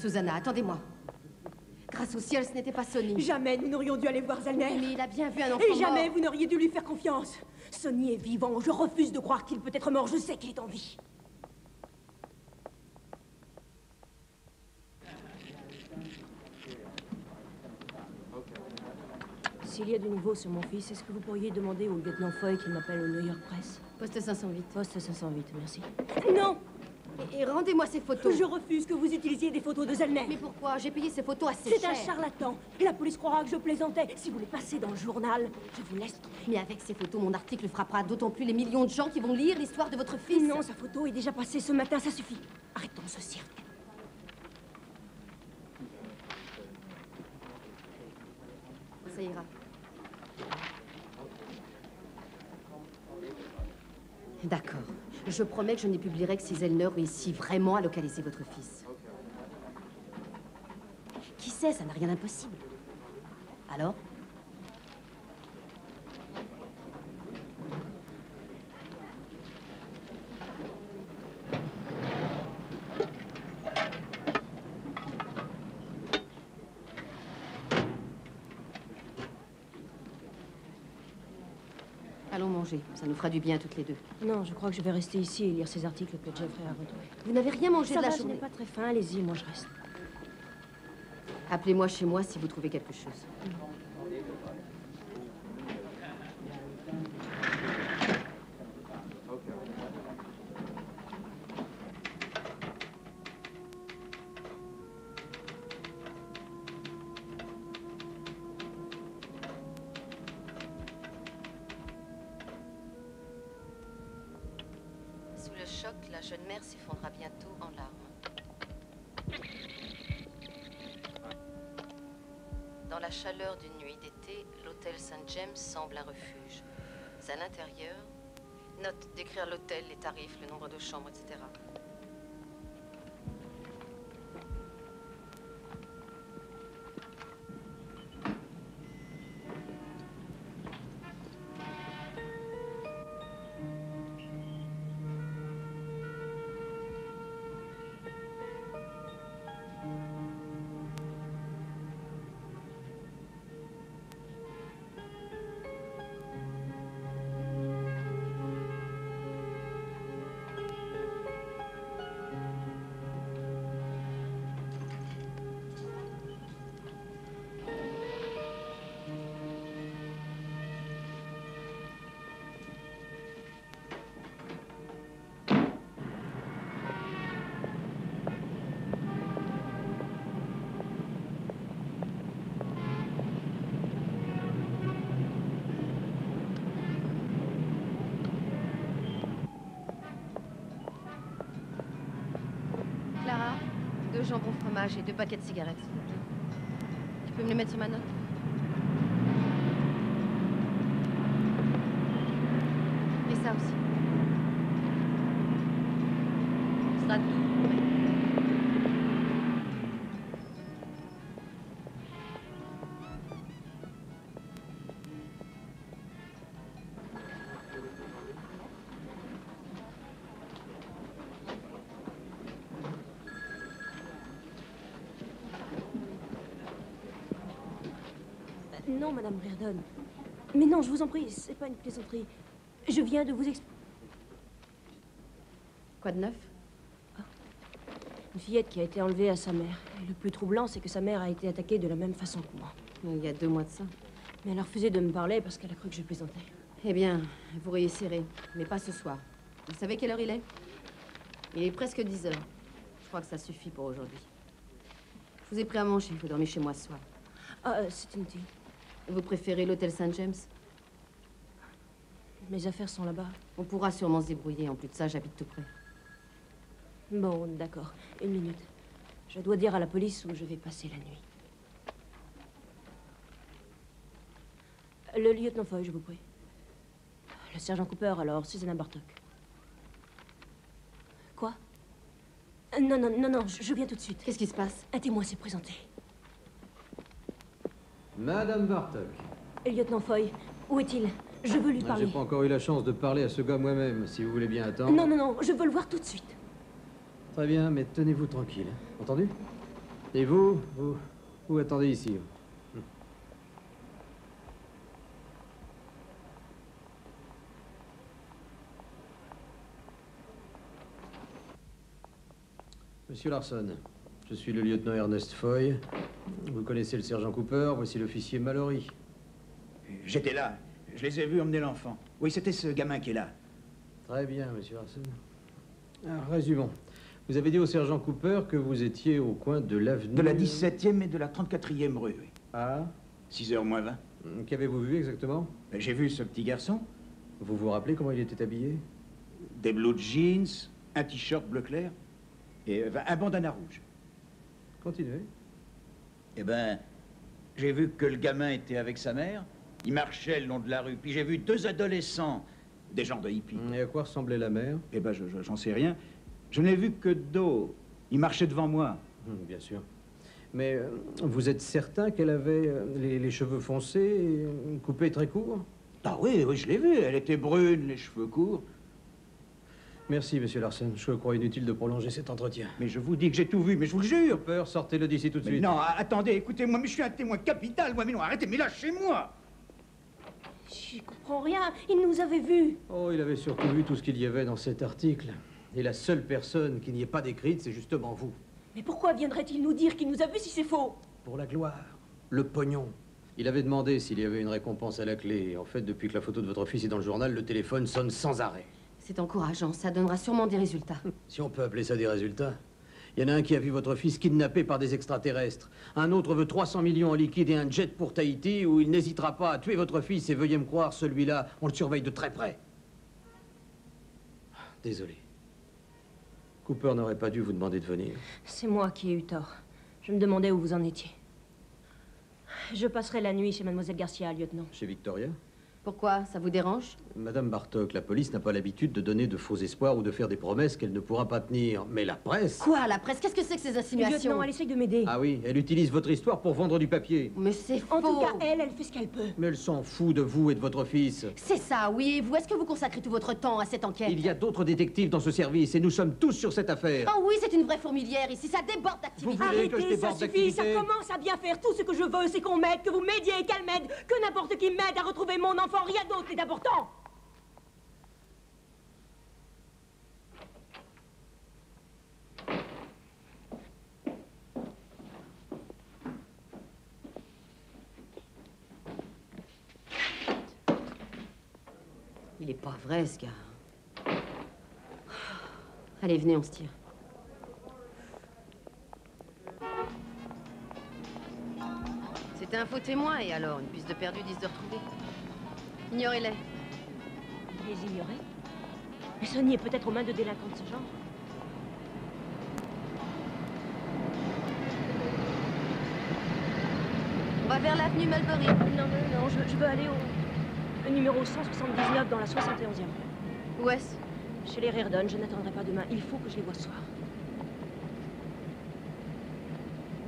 Susanna, attendez-moi. Grâce au ciel, ce n'était pas Sonny. Jamais nous n'aurions dû aller voir Zellner. Mais il a bien vu un enfant Et jamais mort. vous n'auriez dû lui faire confiance. Sonny est vivant. Je refuse de croire qu'il peut être mort. Je sais qu'il est en vie. S'il y a du nouveau sur mon fils, est-ce que vous pourriez demander au lieutenant Foy qu'il m'appelle au New York Press? Poste 508. Poste 508, merci. Non! Et rendez-moi ces photos. Je refuse que vous utilisiez des photos de Zellner. Mais pourquoi? J'ai payé ces photos assez C'est cher. un charlatan. La police croira que je plaisantais. Si vous les passez dans le journal, je vous laisse tomber. Mais avec ces photos, mon article frappera d'autant plus les millions de gens qui vont lire l'histoire de votre fils. Non, sa photo est déjà passée ce matin, ça suffit. Arrêtons ce cirque. Ça ira. D'accord. Je promets que je ne les publierai que si Zellner réussit vraiment à localiser votre fils. Qui sait, ça n'a rien d'impossible. Alors? Allons manger, ça nous fera du bien toutes les deux. Non, je crois que je vais rester ici et lire ces articles que Jeffrey a retrouvés. Vous n'avez rien mangé Ça de la va, je journée. n'ai pas très faim. Allez-y, moi je reste. Appelez-moi chez moi si vous trouvez quelque chose. Sous le choc, la jeune mère s'effondra bientôt en larmes. Dans la chaleur d'une nuit d'été, l'hôtel St. James semble un refuge. À l'intérieur, note d'écrire l'hôtel, les tarifs, le nombre de chambres, etc. Clara, 2 jambons fromage et 2 paquets de cigarettes, s'il te plaît. Tu peux me les mettre sur ma note? Et ça aussi. Ce sera tout. Oui. Non, Madame Reardon. Mais non, je vous en prie, c'est pas une plaisanterie. Je viens de vous expliquer. Quoi de neuf? Une fillette qui a été enlevée à sa mère. Et le plus troublant, c'est que sa mère a été attaquée de la même façon que moi. Il y a 2 mois de ça. Mais elle a refusé de me parler parce qu'elle a cru que je plaisantais. Eh bien, vous réussirez, mais pas ce soir. Vous savez quelle heure il est? Il est presque 10 heures. Je crois que ça suffit pour aujourd'hui. Je vous ai pris à manger, vous dormez chez moi ce soir. Ah, c'est inutile. Vous préférez l'hôtel Saint James? Mes affaires sont là-bas. On pourra sûrement se débrouiller. En plus de ça, j'habite tout près. Bon, d'accord. Une minute. Je dois dire à la police où je vais passer la nuit. Le lieutenant Foy, je vous prie. Le sergent Cooper, alors, Susanna Bartok. Quoi? Non, non, non, non, je viens tout de suite. Qu'est-ce qui se passe? Un témoin s'est présenté. Madame Bartok. Lieutenant Foy, où est-il? Je veux lui parler. J'ai pas encore eu la chance de parler à ce gars moi-même, si vous voulez bien attendre. Non, non, non, je veux le voir tout de suite. Très bien, mais tenez-vous tranquille. Entendu? Et vous attendez ici. Monsieur Larson, je suis le lieutenant Ernest Foy. Vous connaissez le sergent Cooper, voici l'officier Mallory. J'étais là. Je les ai vus emmener l'enfant. Oui, c'était ce gamin qui est là. Très bien, monsieur Larson. Alors, résumons. Vous avez dit au sergent Cooper que vous étiez au coin de l'avenue... De la 17e et de la 34e rue, oui. Ah? 6h moins 20. Qu'avez-vous vu exactement? J'ai vu ce petit garçon. Vous vous rappelez comment il était habillé? Des blue jeans, un t-shirt bleu clair et un bandana rouge. Continuez. Eh ben, j'ai vu que le gamin était avec sa mère. Il marchait le long de la rue. Puis j'ai vu deux adolescents, des gens de hippies. Et à quoi ressemblait la mère? Eh ben, j'en sais rien. Je n'ai vu que de dos. Il marchait devant moi. Bien sûr. Mais vous êtes certain qu'elle avait les cheveux foncés et coupés très courts? Ah oui, oui, je l'ai vue. Elle était brune, les cheveux courts. Merci, monsieur Larson. Je crois inutile de prolonger cet entretien. Mais je vous dis que j'ai tout vu, mais je vous le jure. Cooper, sortez-le d'ici tout de suite. Non, attendez, écoutez-moi, mais je suis un témoin capital, moi. Mais non, arrêtez, mais lâchez-moi. Je comprends rien. Il nous avait vus. Oh, il avait surtout vu tout ce qu'il y avait dans cet article. Et la seule personne qui n'y est pas décrite, c'est justement vous. Mais pourquoi viendrait-il nous dire qu'il nous a vus si c'est faux? Pour la gloire, le pognon. Il avait demandé s'il y avait une récompense à la clé. Et en fait, depuis que la photo de votre fils est dans le journal, le téléphone sonne sans arrêt. C'est encourageant, ça donnera sûrement des résultats. Si on peut appeler ça des résultats. Il y en a un qui a vu votre fils kidnappé par des extraterrestres. Un autre veut 300 millions en liquide et un jet pour Tahiti où il n'hésitera pas à tuer votre fils. Et veuillez me croire, celui-là, on le surveille de très près. Désolé. Cooper n'aurait pas dû vous demander de venir. C'est moi qui ai eu tort. Je me demandais où vous en étiez. Je passerai la nuit chez Mademoiselle Garcia, lieutenant. Chez Victoria? Pourquoi? Ça vous dérange? Madame Bartok, la police n'a pas l'habitude de donner de faux espoirs ou de faire des promesses qu'elle ne pourra pas tenir. Mais la presse... Quoi, la presse? Qu'est-ce que c'est que ces insinuations? Lieutenant, elle essaye de m'aider. Ah oui, elle utilise votre histoire pour vendre du papier. Mais c'est faux. En tout cas, elle fait ce qu'elle peut. Mais elle s'en fout de vous et de votre fils. C'est ça, oui. Et vous, est-ce que vous consacrez tout votre temps à cette enquête? Il y a d'autres détectives dans ce service et nous sommes tous sur cette affaire. Oh oui, c'est une vraie fourmilière ici. Ça déborde d'activité. Vous voulez que je Arrêtez, déborde ça suffit. Ça d'activité? commence à bien faire. Tout ce que je veux, c'est qu'on m'aide, que vous m'aidiez et qu'elle m'aide. Que n'importe qui m'aide à retrouver mon enfant. Rien d'autre n'est important. Il est pas vrai, ce gars. Allez, venez, on se tire. C'était un faux témoin, et alors, une piste de perdu, 10 de retrouvé. Ignorez-les. Les ignorer? Mais Sonny est peut-être aux mains de délinquants de ce genre. On va vers l'avenue Mulberry. Non, non, non, je veux aller au numéro 179 dans la 71e. Où est-ce? Chez les Reardon, je n'attendrai pas demain. Il faut que je les voie ce soir.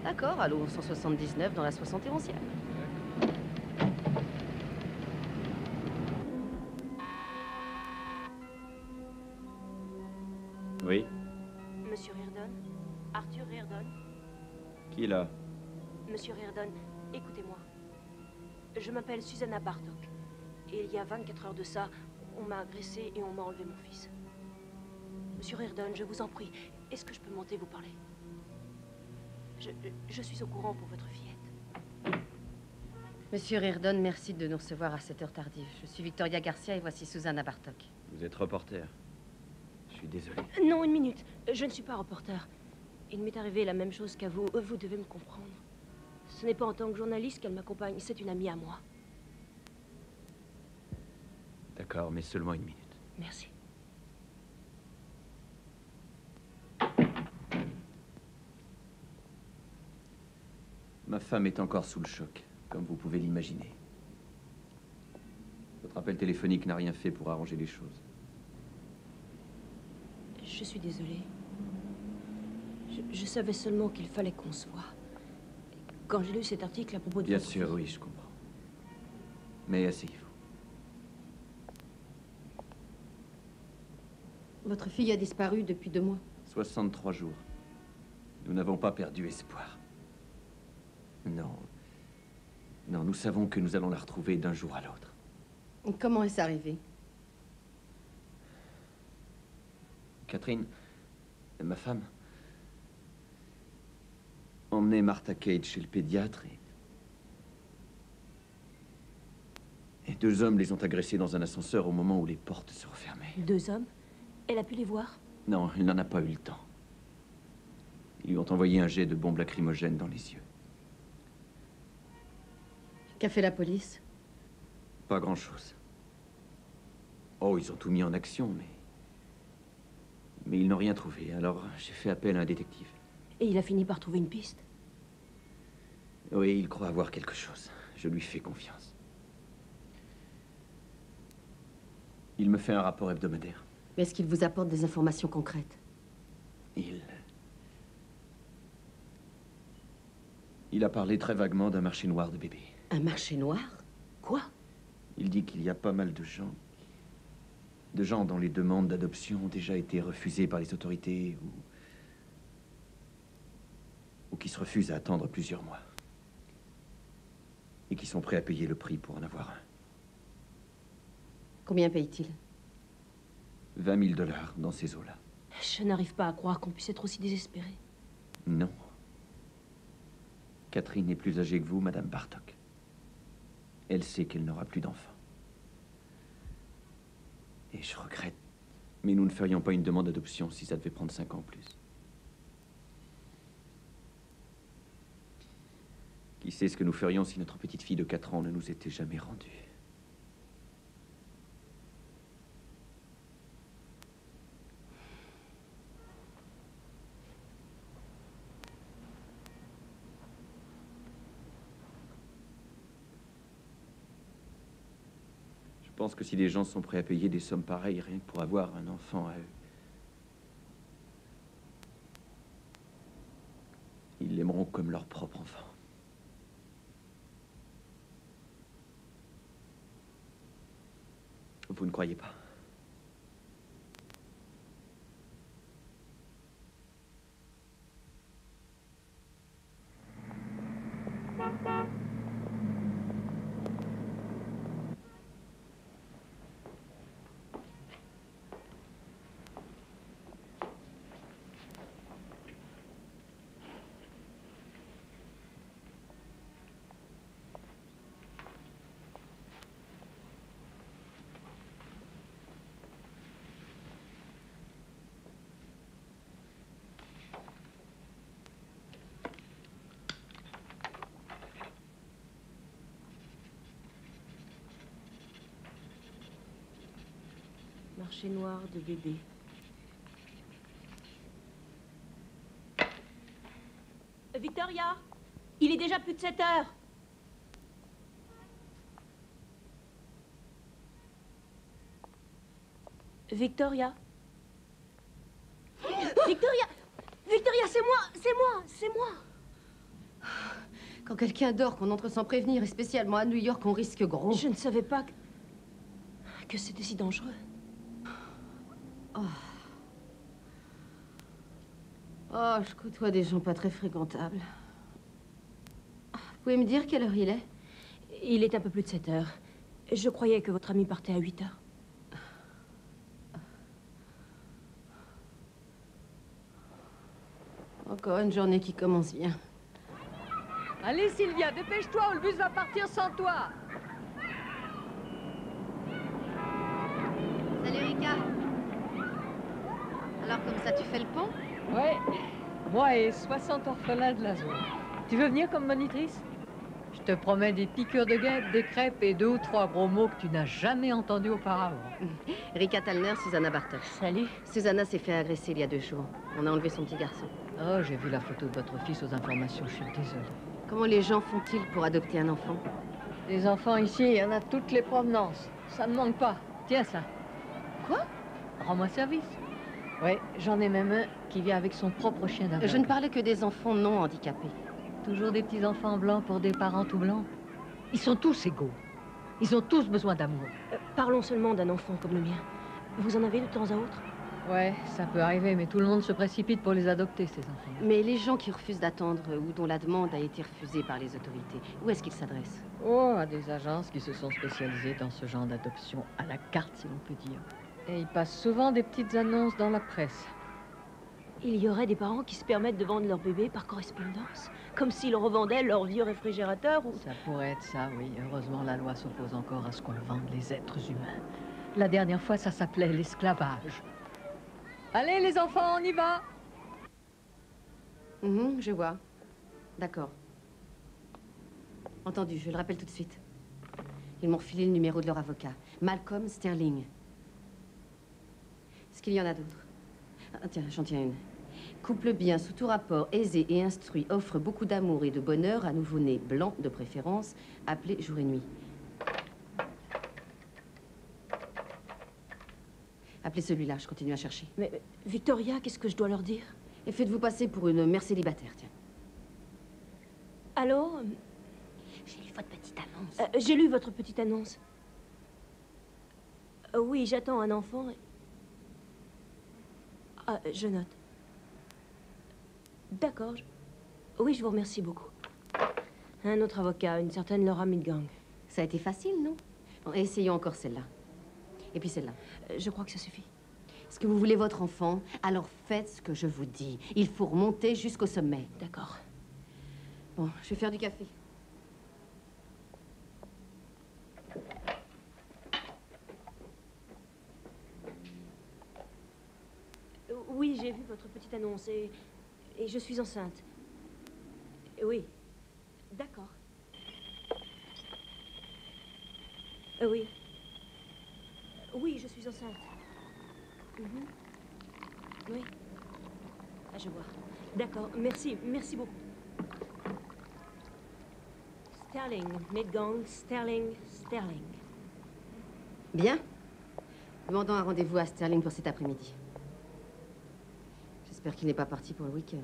D'accord, allô, 179 dans la 71e. Oui. Monsieur Reardon? Arthur Reardon? Qui là? Monsieur Reardon, écoutez-moi. Je m'appelle Susanna Bartok. Et il y a 24 heures de ça, on m'a agressé et on m'a enlevé mon fils. Monsieur Reardon, je vous en prie, est-ce que je peux monter vous parler? Je suis au courant pour votre fillette. Monsieur Reardon, merci de nous recevoir à cette heure tardive. Je suis Victoria Garcia et voici Susanna Bartok. Vous êtes reporter. Je suis désolé. Non, une minute. Je ne suis pas reporter. Il m'est arrivé la même chose qu'à vous. Vous devez me comprendre. Ce n'est pas en tant que journaliste qu'elle m'accompagne. C'est une amie à moi. D'accord, mais seulement une minute. Merci. Ma femme est encore sous le choc, comme vous pouvez l'imaginer. Votre appel téléphonique n'a rien fait pour arranger les choses. Je suis désolée. Je savais seulement qu'il fallait qu'on se voie. Quand j'ai lu cet article à propos de Bien votre sûr, fille- oui, je comprends. Mais asseyez-vous. Votre fille a disparu depuis 2 mois. 63 jours. Nous n'avons pas perdu espoir. Non. Non, nous savons que nous allons la retrouver d'un jour à l'autre. Comment est-ce arrivé? Catherine, ma femme, emmenait Martha Cage chez le pédiatre et 2 hommes les ont agressés dans un ascenseur au moment où les portes se refermaient. 2 hommes? Elle a pu les voir? Non, il n'en a pas eu le temps. Ils lui ont envoyé un jet de bombe lacrymogène dans les yeux. Qu'a fait la police? Pas grand-chose. Oh, ils ont tout mis en action, mais ils n'ont rien trouvé. Alors, j'ai fait appel à un détective. Et il a fini par trouver une piste? Oui, il croit avoir quelque chose. Je lui fais confiance. Il me fait un rapport hebdomadaire. Mais est-ce qu'il vous apporte des informations concrètes? Il a parlé très vaguement d'un marché noir de bébés. Un marché noir? Quoi? Il dit qu'il y a pas mal de gens dont les demandes d'adoption ont déjà été refusées par les autorités ou qui se refusent à attendre plusieurs mois. Et qui sont prêts à payer le prix pour en avoir un. Combien paye-t-il? 20 000 $ dans ces eaux-là. Je n'arrive pas à croire qu'on puisse être aussi désespéré. Non. Catherine est plus âgée que vous, Madame Bartok. Elle sait qu'elle n'aura plus d'enfants. Et je regrette, mais nous ne ferions pas une demande d'adoption si ça devait prendre 5 ans en plus. Qui sait ce que nous ferions si notre petite fille de 4 ans ne nous était jamais rendue? Je pense que si des gens sont prêts à payer des sommes pareilles rien que pour avoir un enfant à eux, ils l'aimeront comme leur propre enfant. Vous ne croyez pas? Marché noir de bébé. Victoria, il est déjà plus de 7 heures. Victoria. Victoria! Victoria, c'est moi! C'est moi! C'est moi! Quand quelqu'un dort, qu'on entre sans prévenir, et spécialement à New York, on risque gros. Je ne savais pas que c'était si dangereux. Oh. Oh, je côtoie des gens pas très fréquentables. Vous pouvez me dire quelle heure il est? Il est un peu plus de 7 heures. Je croyais que votre ami partait à 8 heures. Encore une journée qui commence bien. Allez, Sylvia, dépêche-toi ou le bus va partir sans toi. Salut, Rika. Alors, comme ça, tu fais le pont? Ouais, moi et 60 orphelins de la zone. Tu veux venir comme monitrice? Je te promets des piqûres de guêpes, des crêpes et 2 ou 3 gros mots que tu n'as jamais entendus auparavant. Rika Talner, Susanna Bartok. Salut. Susanna s'est fait agresser il y a 2 jours. On a enlevé son petit garçon. Oh, j'ai vu la photo de votre fils aux informations, je suis désolée. Comment les gens font-ils pour adopter un enfant? Les enfants ici, il y en a toutes les provenances. Ça ne manque pas. Tiens ça. Quoi? Rends-moi service. Oui, j'en ai même un qui vient avec son propre chien d'aveugle. Je ne parlais que des enfants non handicapés. Toujours des petits enfants blancs pour des parents tout blancs. Ils sont tous égaux. Ils ont tous besoin d'amour. Parlons seulement d'un enfant comme le mien. Vous en avez de temps à autre? Ouais, ça peut arriver, mais tout le monde se précipite pour les adopter, ces enfants. Mais les gens qui refusent d'attendre ou dont la demande a été refusée par les autorités, où est-ce qu'ils s'adressent? Oh, à des agences qui se sont spécialisées dans ce genre d'adoption à la carte, si l'on peut dire. Et ils passent souvent des petites annonces dans la presse. Il y aurait des parents qui se permettent de vendre leur bébé par correspondance, comme s'ils revendaient leur vieux réfrigérateur ou... Ça pourrait être ça, oui. Heureusement, la loi s'oppose encore à ce qu'on vende les êtres humains. La dernière fois, ça s'appelait l'esclavage. Allez, les enfants, on y va! Je vois. D'accord. Entendu, je le rappelle tout de suite. Ils m'ont refilé le numéro de leur avocat. Malcolm Sterling. Est-ce qu'il y en a d'autres? Ah, tiens, j'en tiens une. Couple bien, sous tout rapport, aisé et instruit, offre beaucoup d'amour et de bonheur à nouveau-né, blanc de préférence, appelé jour et nuit. Appelez celui-là, je continue à chercher. Mais Victoria, qu'est-ce que je dois leur dire? Et faites-vous passer pour une mère célibataire, tiens. Allô? J'ai lu votre petite annonce. J'ai lu votre petite annonce. Oui, j'attends un enfant. Ah, je note. D'accord. Oui, je vous remercie beaucoup. Un autre avocat, une certaine Laura Midgang. Ça a été facile, non? Bon, essayons encore celle-là. Et puis celle-là. Je crois que ça suffit. Est-ce que vous voulez votre enfant? Alors faites ce que je vous dis. Il faut remonter jusqu'au sommet. D'accord. Bon, je vais faire du café. Oui, j'ai vu votre petite annonce et je suis enceinte. Oui. D'accord. Oui. Oui, je suis enceinte. Oui. Ah, je vois. D'accord, merci, merci beaucoup. Sterling, Midgang, Sterling, Sterling. Bien. Demandons un rendez-vous à Sterling pour cet après-midi. J'espère qu'il n'est pas parti pour le week-end.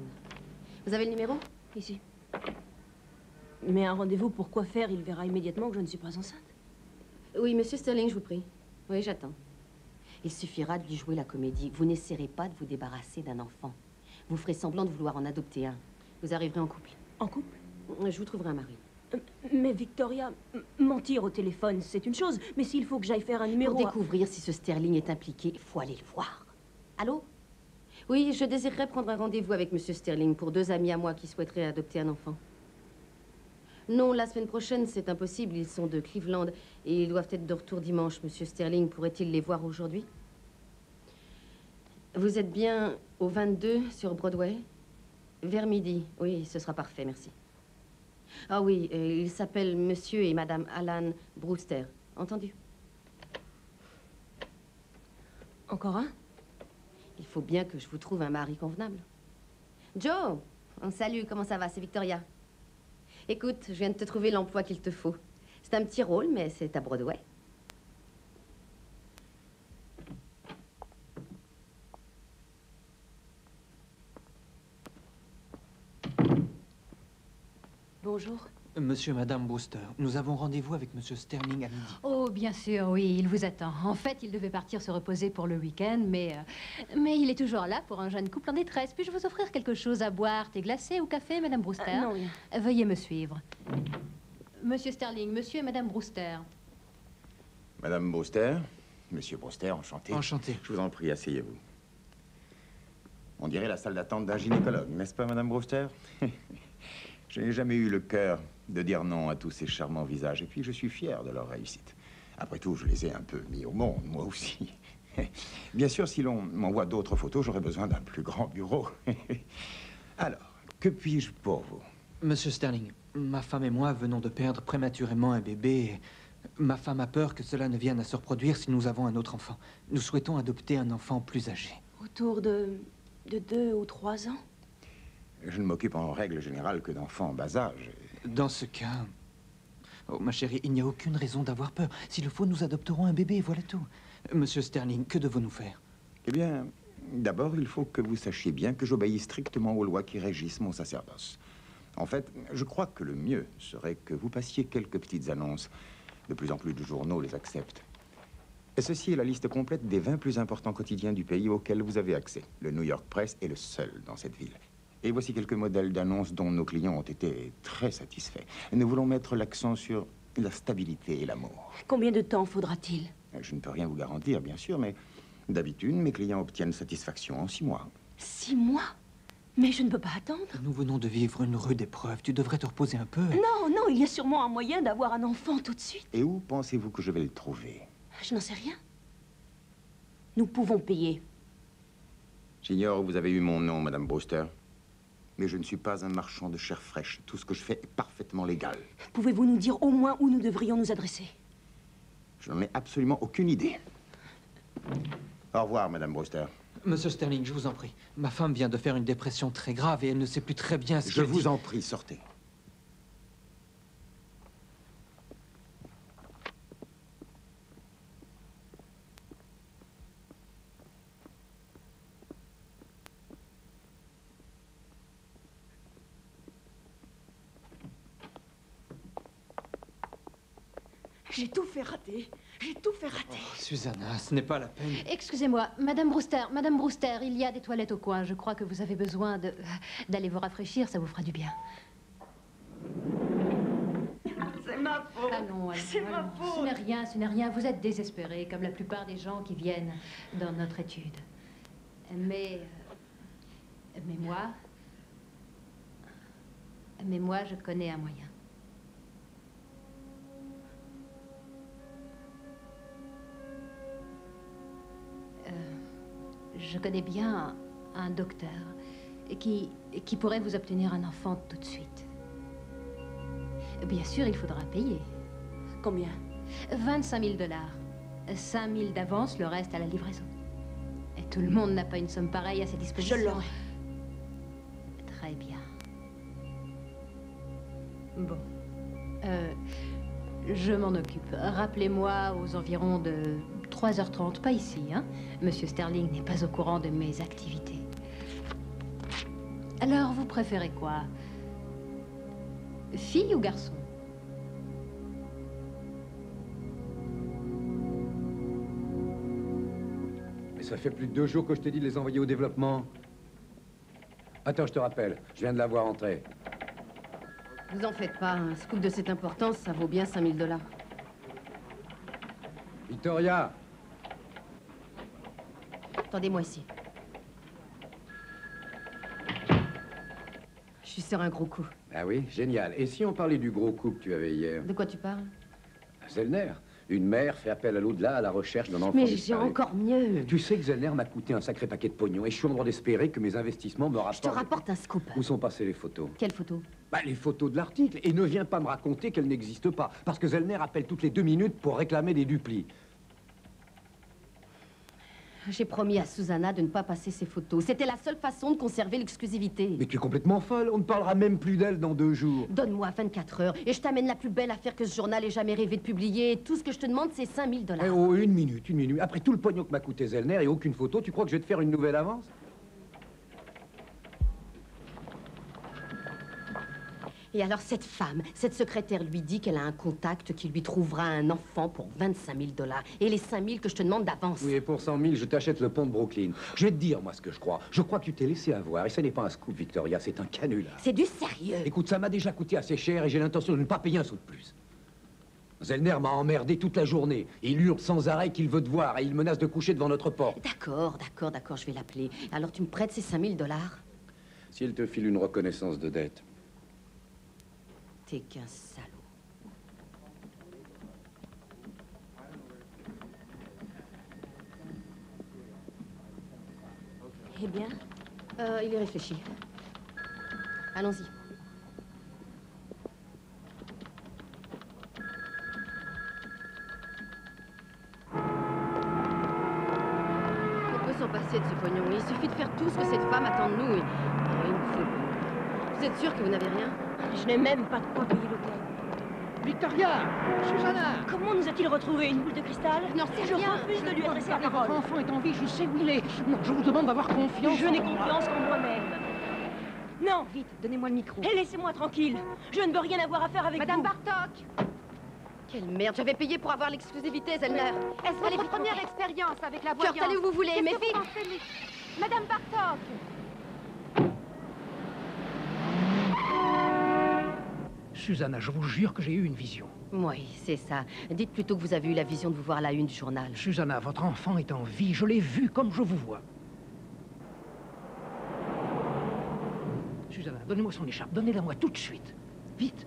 Vous avez le numéro? Ici. Mais un rendez-vous pour quoi faire? Il verra immédiatement que je ne suis pas enceinte. Oui, monsieur Sterling, je vous prie. Oui, j'attends. Il suffira de lui jouer la comédie. Vous n'essaierez pas de vous débarrasser d'un enfant. Vous ferez semblant de vouloir en adopter un. Vous arriverez en couple. En couple? Je vous trouverai un mari. Mais Victoria, mentir au téléphone, c'est une chose. Mais s'il faut que j'aille faire un numéro... Pour découvrir si ce Sterling est impliqué, il faut aller le voir. Allô? Oui, je désirerais prendre un rendez-vous avec monsieur Sterling pour 2 amis à moi qui souhaiteraient adopter un enfant. Non, la semaine prochaine, c'est impossible. Ils sont de Cleveland et ils doivent être de retour dimanche. Monsieur Sterling pourrait-il les voir aujourd'hui? Vous êtes bien au 22 sur Broadway? Vers midi. Oui, ce sera parfait, merci. Ah oui, ils s'appellent monsieur et madame Alan Brewster. Entendu? Encore un? Il faut bien que je vous trouve un mari convenable. Joe! Salut, comment ça va? C'est Victoria. Écoute, je viens de te trouver l'emploi qu'il te faut. C'est un petit rôle, mais c'est à Broadway. Bonjour. Monsieur et Madame Brewster, nous avons rendez-vous avec Monsieur Sterling à midi. Oh, bien sûr, oui, il vous attend. En fait, il devait partir se reposer pour le week-end, mais il est toujours là pour un jeune couple en détresse. Puis-je vous offrir quelque chose à boire? Thé glacé ou café, Madame Brewster? Non, rien. Veuillez me suivre. Monsieur Sterling, Monsieur et Madame Brewster. Madame Brewster, Monsieur Brewster, enchanté. Enchanté. Je vous en prie, asseyez-vous. On dirait la salle d'attente d'un gynécologue, n'est-ce pas, Madame Brewster? Je n'ai jamais eu le cœur de dire non à tous ces charmants visages. Et puis, je suis fier de leur réussite. Après tout, je les ai un peu mis au monde, moi aussi. Bien sûr, si l'on m'envoie d'autres photos, j'aurai besoin d'un plus grand bureau. Alors, que puis-je pour vous? Monsieur Sterling, ma femme et moi venons de perdre prématurément un bébé. Ma femme a peur que cela ne vienne à se reproduire si nous avons un autre enfant. Nous souhaitons adopter un enfant plus âgé. Autour de 2 ou 3 ans? Je ne m'occupe en règle générale que d'enfants en bas âge. Dans ce cas... Oh, ma chérie, il n'y a aucune raison d'avoir peur. S'il le faut, nous adopterons un bébé, voilà tout. Monsieur Sterling, que devons-nous faire? Eh bien, d'abord, il faut que vous sachiez bien que j'obéis strictement aux lois qui régissent mon sacerdoce. En fait, je crois que le mieux serait que vous passiez quelques petites annonces. De plus en plus de journaux les acceptent. Et ceci est la liste complète des 20 plus importants quotidiens du pays auxquels vous avez accès. Le New York Press est le seul dans cette ville. Et voici quelques modèles d'annonces dont nos clients ont été très satisfaits. Nous voulons mettre l'accent sur la stabilité et l'amour. Combien de temps faudra-t-il? Je ne peux rien vous garantir, bien sûr, mais d'habitude, mes clients obtiennent satisfaction en 6 mois. 6 mois? Mais je ne peux pas attendre. Nous venons de vivre une rude épreuve. Tu devrais te reposer un peu. Non, non, il y a sûrement un moyen d'avoir un enfant tout de suite. Et où pensez-vous que je vais le trouver? Je n'en sais rien. Nous pouvons payer. J'ignore où vous avez eu mon nom, Madame Brewster. Mais je ne suis pas un marchand de chair fraîche. Tout ce que je fais est parfaitement légal. Pouvez-vous nous dire au moins où nous devrions nous adresser? Je n'en ai absolument aucune idée. Au revoir, Madame Brewster. Monsieur Sterling, je vous en prie. Ma femme vient de faire une dépression très grave et elle ne sait plus très bien ce Je qu'elle vous dit. en prie, sortez. J'ai tout fait rater. J'ai tout fait rater. Oh, Susanna, ce n'est pas la peine. Excusez-moi, Madame Brewster, il y a des toilettes au coin. Je crois que vous avez besoin d'aller vous rafraîchir, ça vous fera du bien. C'est ma faute. Allons, C'est ma faute. Ce n'est rien. Vous êtes désespéré, comme la plupart des gens qui viennent dans notre étude. Mais moi, je connais un moyen. Je connais bien un docteur qui pourrait vous obtenir un enfant tout de suite. Bien sûr, il faudra payer. Combien? 25 000 $. 5 000 d'avance, le reste à la livraison. Et tout le monde n'a pas une somme pareille à sa disposition. Je l'aurai. Très bien. Bon. Je m'en occupe. Rappelez-moi aux environs de 3h30, pas ici, hein. Monsieur Sterling n'est pas au courant de mes activités. Alors, vous préférez quoi? Fille ou garçon? Mais ça fait plus de 2 jours que je t'ai dit de les envoyer au développement. Attends, je te rappelle. Je viens de la voir entrer. Vous en faites pas, un scoop de cette importance, ça vaut bien 5 000 $. Victoria! Attendez-moi ici. Je suis sur un gros coup. Ah oui, génial. Et si on parlait du gros coup que tu avais hier? De quoi tu parles? Zellner. Une mère fait appel à l'au-delà à la recherche d'un enfant Mais j'ai disparu. encore mieux. Tu sais que Zellner m'a coûté un sacré paquet de pognon et je suis en droit d'espérer que mes investissements me rapportent... Je te rapporte un scoop. Où sont passées les photos? Quelles photos? Bah, les photos de l'article. Et ne viens pas me raconter qu'elles n'existent pas. Parce que Zellner appelle toutes les 2 minutes pour réclamer des duplis. J'ai promis à Susanna de ne pas passer ses photos. C'était la seule façon de conserver l'exclusivité. Mais tu es complètement folle. On ne parlera même plus d'elle dans 2 jours. Donne-moi 24 heures et je t'amène la plus belle affaire que ce journal ait jamais rêvé de publier. Tout ce que je te demande, c'est 5 000 $. Eh oh, une minute. Après tout le pognon que m'a coûté Zellner et aucune photo, tu crois que je vais te faire une nouvelle avance? Et alors cette femme, cette secrétaire lui dit qu'elle a un contact qui lui trouvera un enfant pour 25 000 $. Et les 5 000 que je te demande d'avance. Oui, et pour 100 000, je t'achète le pont de Brooklyn. Je vais te dire, moi, ce que je crois. Je crois que tu t'es laissé avoir. Et ce n'est pas un scoop, Victoria, c'est un canular. C'est du sérieux. Écoute, ça m'a déjà coûté assez cher et j'ai l'intention de ne pas payer un sou de plus. Zellner m'a emmerdé toute la journée. Il hurle sans arrêt qu'il veut te voir et il menace de coucher devant notre porte. D'accord, je vais l'appeler. Alors tu me prêtes ces 5 000 $? Si elle te file une reconnaissance de dette. T'es qu'un salaud. Eh bien? Il est réfléchi. Allons-y. On peut s'en passer de ce pognon. Il suffit de faire tout ce que cette femme attend de nous et... Oh, il nous faut pas. Vous êtes sûr que vous n'avez rien? Je n'ai même pas de quoi payer l'hôtel. Victoria! Susanna! Comment nous a-t-il retrouvé? Une boule de cristal? Non, c'est Je rien. refuse de lui adresser la Votre parole. enfant est en vie, je sais où il est. Non, je vous demande d'avoir confiance. Je n'ai en moi. confiance qu'en moi-même. Non! Vite, donnez-moi le micro. Et laissez-moi tranquille. Je ne veux rien avoir à faire avec Madame vous. Bartok! Quelle merde, j'avais payé pour avoir l'exclusivité, Zellner. Est-ce votre première expérience avec la voyance? Allez où vous voulez, mais Qu'est-ce que vite! vous pensez, mais- Madame Bartok! Susanna, je vous jure que j'ai eu une vision. Oui, c'est ça. Dites plutôt que vous avez eu la vision de vous voir à la une du journal. Susanna, votre enfant est en vie. Je l'ai vu comme je vous vois. Susanna, donnez-moi son écharpe. Donnez-la moi tout de suite. Vite.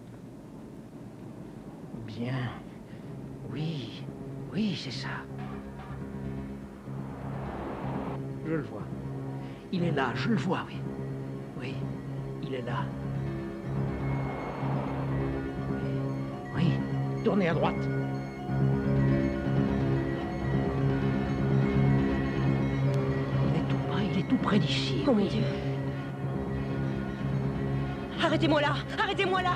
Bien. Oui. Oui, c'est ça. Je le vois. Il est là, je le vois, oui. Oui, il est là. Oui, tournez à droite. Il est tout près d'ici. Oh mon Dieu. Arrêtez-moi là! Arrêtez-moi là!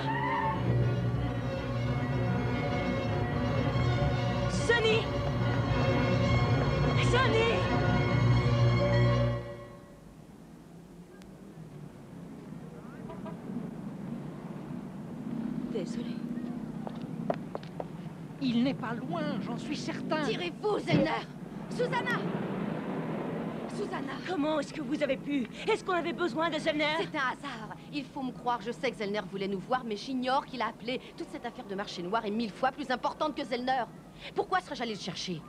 Sonny! Sonny! Désolé. Il n'est pas loin, j'en suis certain. Tirez-vous, Zellner! Susanna! Susanna! Comment est-ce que vous avez pu? Est-ce qu'on avait besoin de Zellner? C'est un hasard. Il faut me croire, je sais que Zellner voulait nous voir, mais j'ignore qu'il a appelé. Toute cette affaire de marché noir est 1000 fois plus importante que Zellner. Pourquoi serais-je allé le chercher?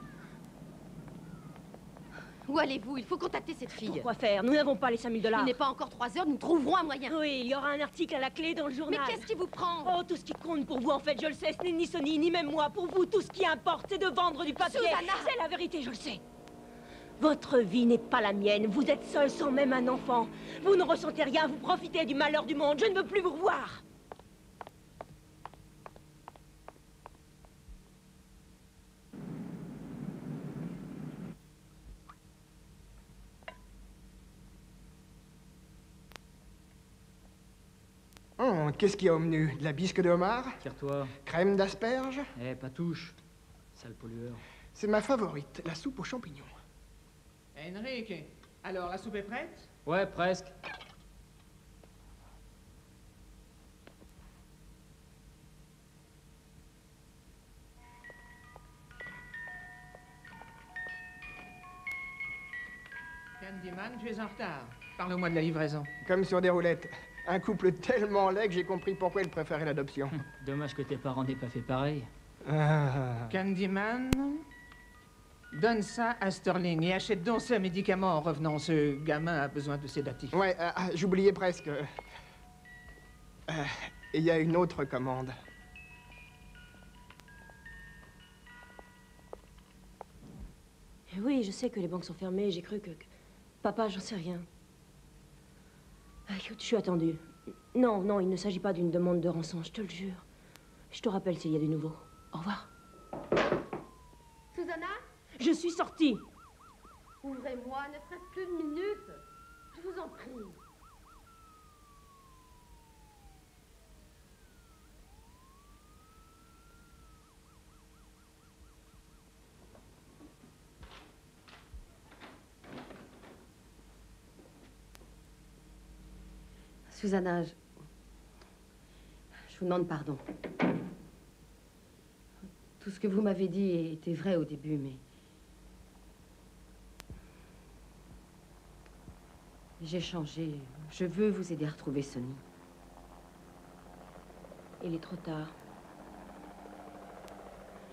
Où allez-vous? Il faut contacter cette fille. Pourquoi faire? Nous n'avons pas les 5 000 $. Il n'est pas encore 3 heures, nous trouverons un moyen. Oui, il y aura un article à la clé dans le journal. Mais qu'est-ce qui vous prend? Oh, tout ce qui compte pour vous, en fait, je le sais, ce n'est ni Sonny, ni même moi. Pour vous, tout ce qui importe, c'est de vendre du papier. Susanna! C'est la vérité, je le sais. Votre vie n'est pas la mienne. Vous êtes seule sans même un enfant. Vous ne ressentez rien, vous profitez du malheur du monde. Je ne veux plus vous revoir. Oh, qu'est-ce qu'il y a au menu? De la bisque de homard? Tire-toi. Crème d'asperge? Eh, pas touche. Sale pollueur. C'est ma favorite, la soupe aux champignons. Enrique, alors la soupe est prête? Ouais, presque. Candyman, tu es en retard. Parle-moi de la livraison. Comme sur des roulettes. Un couple tellement laid que j'ai compris pourquoi ils préféraient l'adoption. Dommage que tes parents n'aient pas fait pareil. Candyman, donne ça à Sterling et achète donc ce médicament en revenant. Ce gamin a besoin de sédatifs. Ouais, j'oubliais presque. Il y a une autre commande. Oui, je sais que les banques sont fermées. J'ai cru que... Papa, j'en sais rien. Écoute, je suis attendue. Non, non, il ne s'agit pas d'une demande de rançon, je te le jure. Je te rappelle s'il y a du nouveau. Au revoir. Susanna? Je suis sortie. Ouvrez-moi, ne serait-ce qu'une minute. Je vous en prie. Susanna, je vous demande pardon. Tout ce que vous m'avez dit était vrai au début, mais... J'ai changé. Je veux vous aider à retrouver Sonny. Il est trop tard.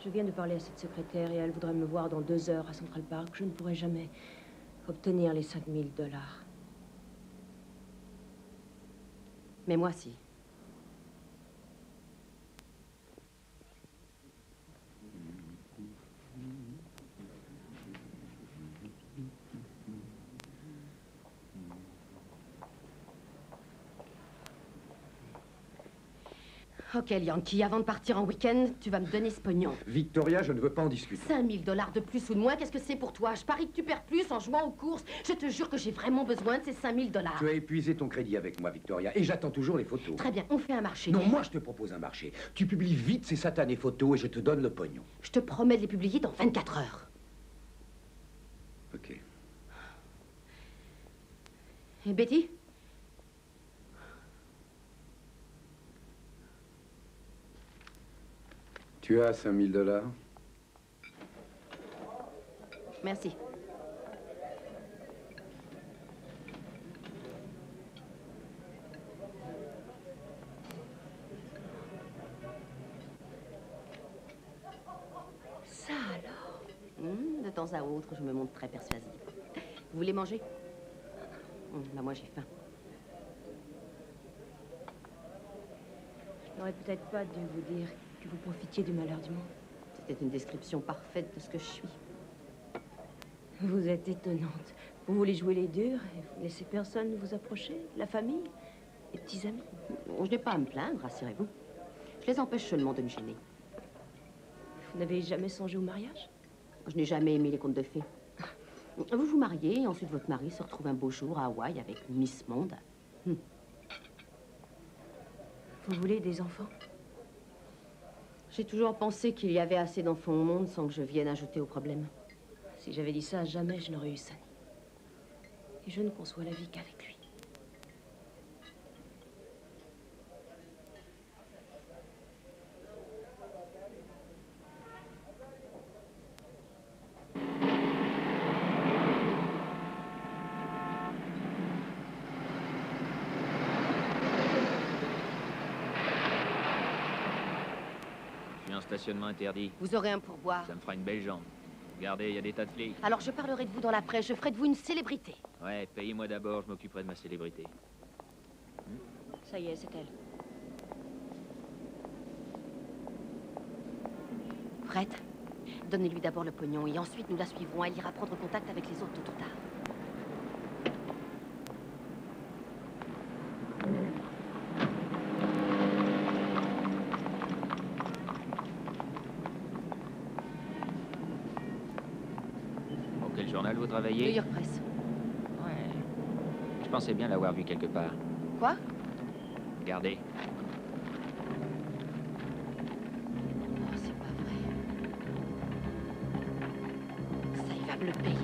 Je viens de parler à cette secrétaire et elle voudrait me voir dans 2 heures à Central Park. Je ne pourrai jamais obtenir les 5 000 $. Mais moi, si. Ok, Yankee, avant de partir en week-end, tu vas me donner ce pognon. Victoria, je ne veux pas en discuter. 5 000 $ de plus ou de moins, qu'est-ce que c'est pour toi? Je parie que tu perds plus en jouant aux courses. Je te jure que j'ai vraiment besoin de ces 5 000 $. Tu as épuisé ton crédit avec moi, Victoria, et j'attends toujours les photos. Très bien, on fait un marché. Non, moi je te propose un marché. Tu publies vite ces satanées photos et je te donne le pognon. Je te promets de les publier dans 24 heures. Ok. Et Betty? Tu as 5 000 $? Merci. Ça alors? De temps à autre, je me montre très persuasive. Vous voulez manger? Bah moi j'ai faim. Je n'aurais peut-être pas dû vous dire que vous profitiez du malheur du monde. C'était une description parfaite de ce que je suis. Vous êtes étonnante. Vous voulez jouer les durs et vous laissez personne vous approcher? La famille? Les petits amis? Je n'ai pas à me plaindre, rassurez-vous. Je les empêche seulement de me gêner. Vous n'avez jamais songé au mariage? Je n'ai jamais aimé les contes de fées. Vous vous mariez et ensuite votre mari se retrouve un beau jour à Hawaï avec Miss Monde. Vous voulez des enfants? J'ai toujours pensé qu'il y avait assez d'enfants au monde sans que je vienne ajouter au problème. Si j'avais dit ça, jamais je n'aurais eu Sunny. Et je ne conçois la vie qu'avec lui. Stationnement interdit. Vous aurez un pourboire. Ça me fera une belle jambe. Regardez, il y a des tas de flics. Alors je parlerai de vous dans la presse, je ferai de vous une célébrité. Ouais, payez-moi d'abord, je m'occuperai de ma célébrité. Ça y est, c'est elle. Prête? Donnez-lui d'abord le pognon et ensuite nous la suivrons. Elle ira prendre contact avec les autres tôt ou tard. Quel journal vous travaillez? New York Press. Ouais. Je pensais bien l'avoir vu quelque part. Quoi? Regardez. Oh, c'est pas vrai. Ça, il va me le payer.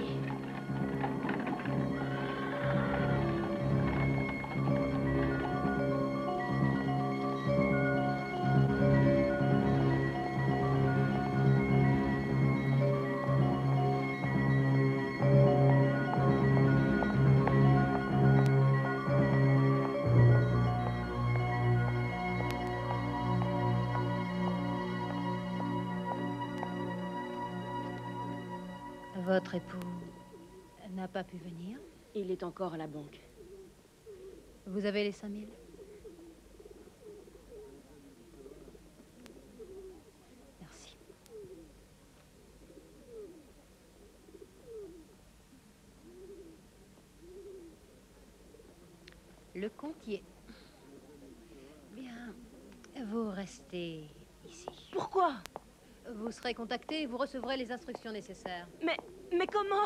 Votre époux n'a pas pu venir? Il est encore à la banque. Vous avez les 5 000? Merci. Le compte y est. Bien, vous restez ici. Pourquoi? Vous serez contacté et vous recevrez les instructions nécessaires. Mais comment?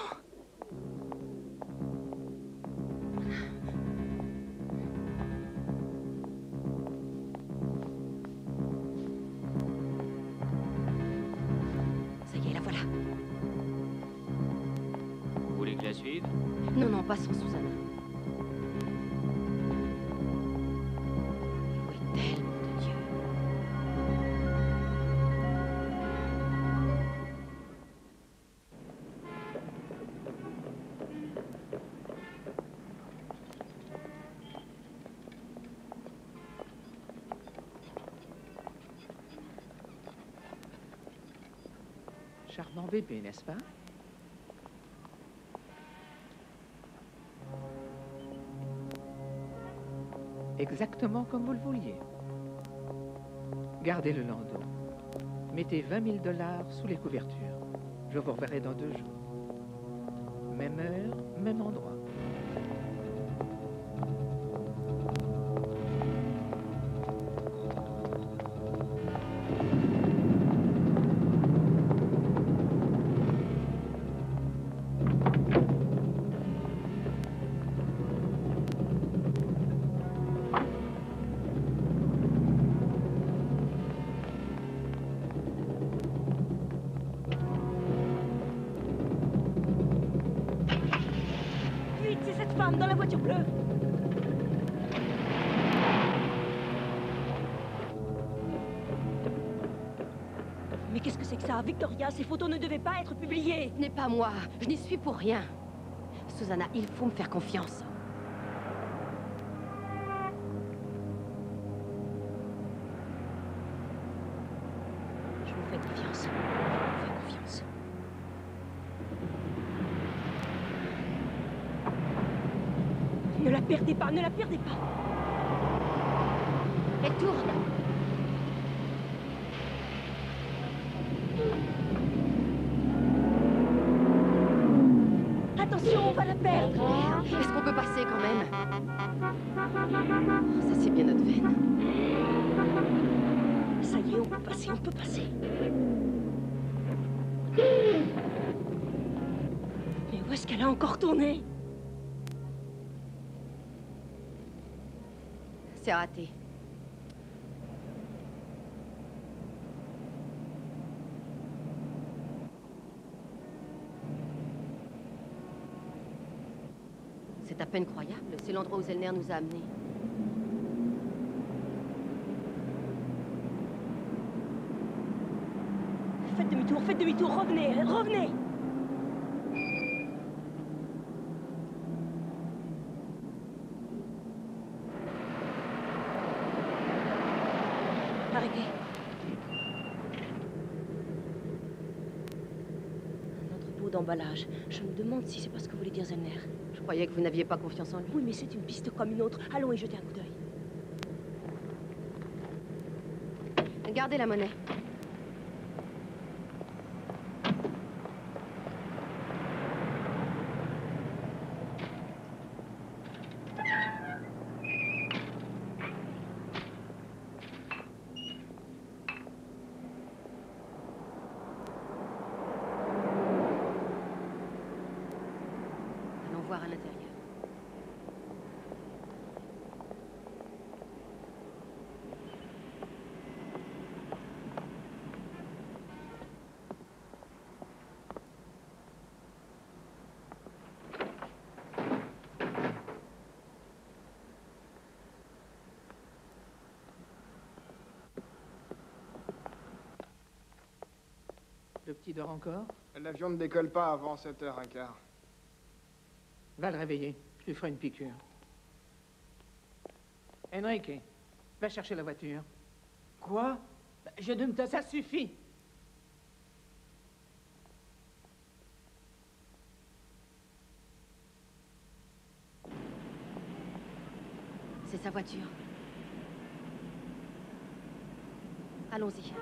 Ça y est, la voilà. Vous voulez que je la suive? Non, non, pas sans Susanna. Où est-elle, nom de Dieu? Charmant bébé, n'est-ce pas? Exactement comme vous le vouliez. Gardez le landau. Mettez 20 000 $ sous les couvertures. Je vous reverrai dans 2 jours. Même heure, même endroit. C'est cette femme dans la voiture bleue. Mais qu'est-ce que c'est que ça, Victoria? Ces photos ne devaient pas être publiées. Ce n'est pas moi. Je n'y suis pour rien. Susanna, il faut me faire confiance. Je vous fais confiance. Je vous fais confiance. Ne la perdez pas, ne la perdez pas. Elle tourne. Attention, on va la perdre. Est-ce qu'on peut passer quand même? Oh, ça c'est bien notre veine. Ça y est, on peut passer, on peut passer. Mais où est-ce qu'elle a encore tourné? C'est raté. C'est à peine croyable. C'est l'endroit où Zellner nous a amenés. Faites demi-tour, revenez, revenez. Arrêtez. Un entrepôt d'emballage. Je me demande si c'est pas ce que voulait dire Zellner. Je croyais que vous n'aviez pas confiance en lui. Oui, mais c'est une piste comme une autre. Allons y jeter un coup d'œil. Gardez la monnaie. Allons voir à l'intérieur. Le petit dort encore? L'avion ne décolle pas avant 7h15. Va le réveiller. Je lui ferai une piqûre. Enrique, va chercher la voiture. Quoi? Je ne me... Ça suffit. C'est sa voiture. Allons-y.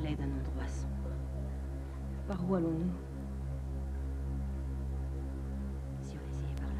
D'un endroit sombre. Par où allons-nous? Si on essayait par là.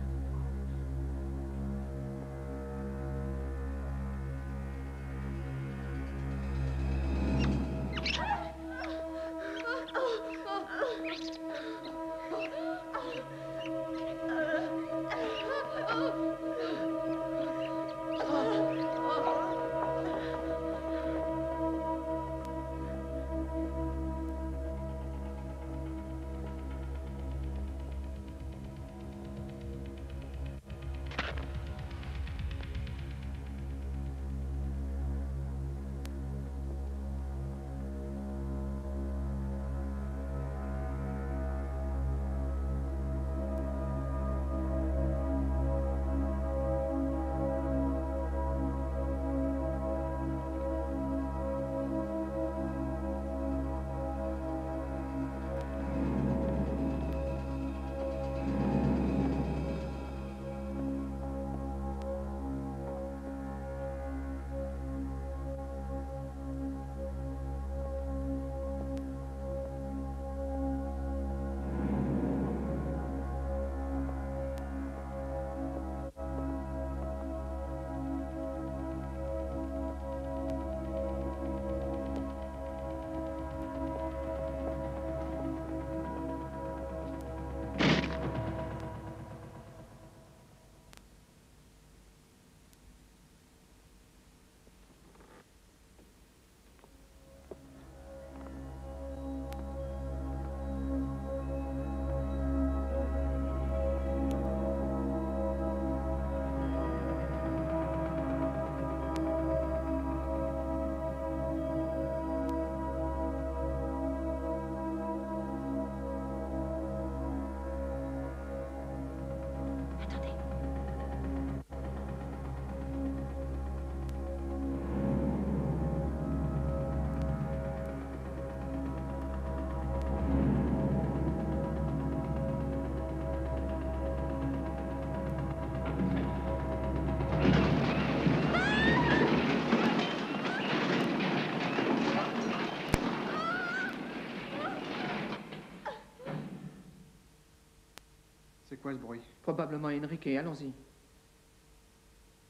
quoi ce bruit? Probablement Enrique, allons-y.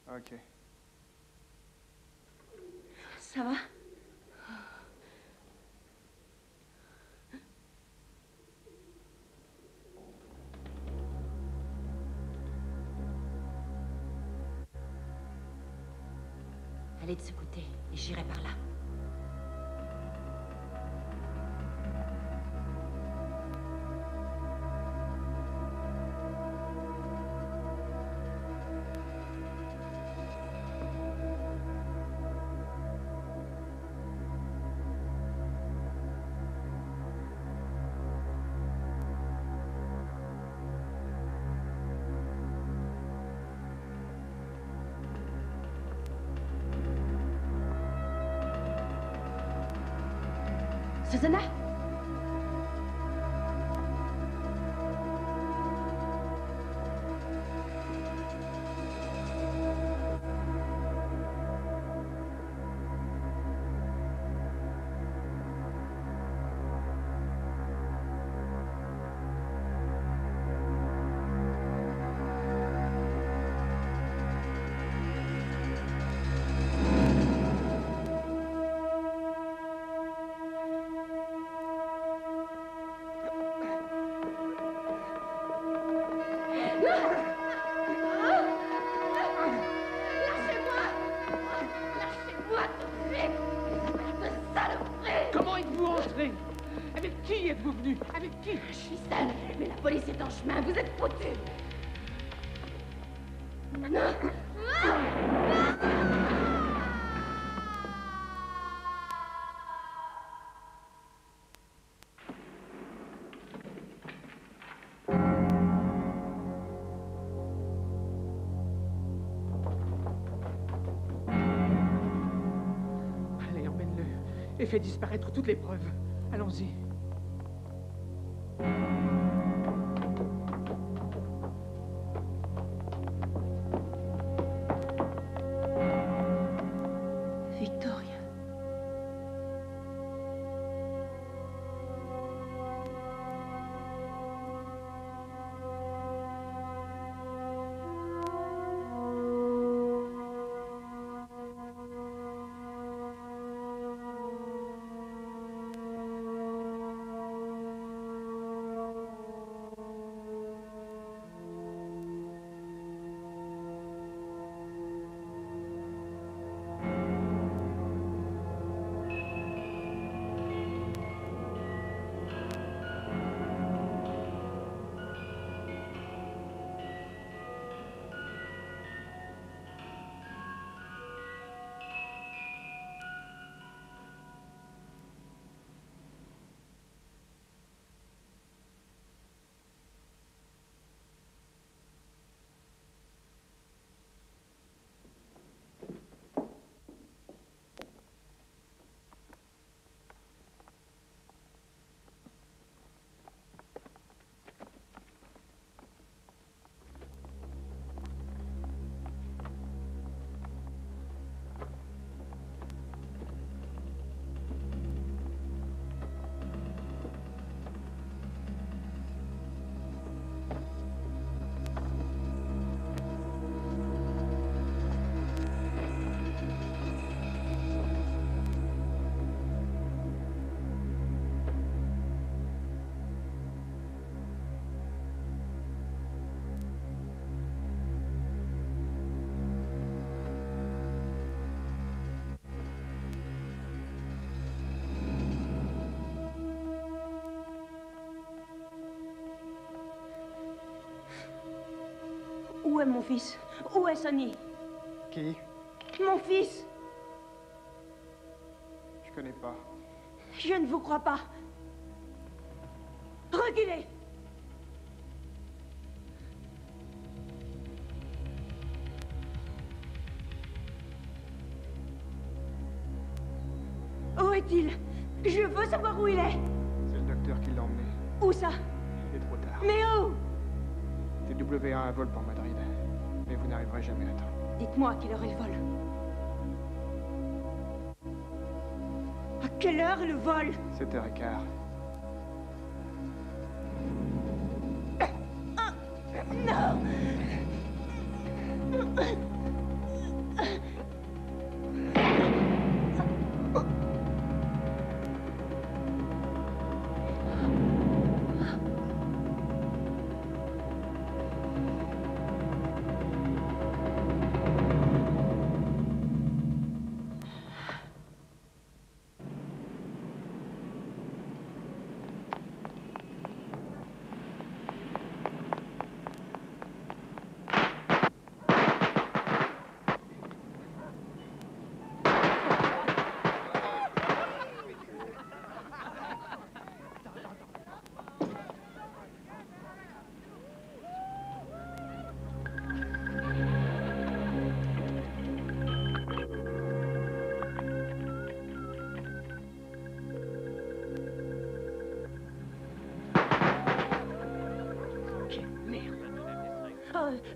Ok. Ça va? Allez de ce côté, et j'irai par là. Susanna? Comment êtes-vous entré? Avec qui êtes-vous venu? Avec qui? Je suis seule, mais la police est en chemin, vous êtes foutus. Allez, emmène-le et fais disparaître toutes les preuves. Allons-y. Victoria. Où est mon fils? Où est Sonny? Qui? Mon fils! Je connais pas. Je ne vous crois pas. Reculez! Où est-il? Je veux savoir où il est. C'est le docteur qui l'a emmené. Où ça? Il est trop tard. Mais où? TW1 a un vol pour Madrid. Mais vous n'arriverez jamais à temps. Dites-moi à quelle heure est le vol. À quelle heure est le vol? 7h15. Non.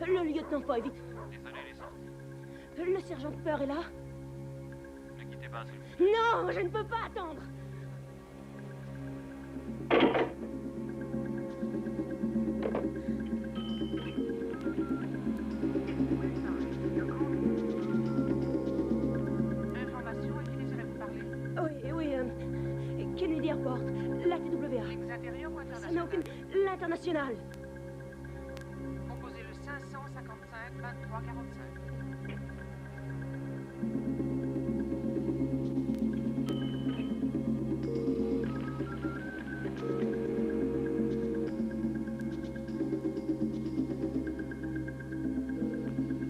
Le lieutenant Foy, vite. Le sergent de peur est là. Ne quittez pas, s'il vous plaît. Non, je ne peux pas attendre. Information, à qui désirez-vous parler? Oui, Kennedy Airport, la TWA. Lignes intérieures ou Ça n'a internationales? aucune... L'international. Composez le 555 23 45.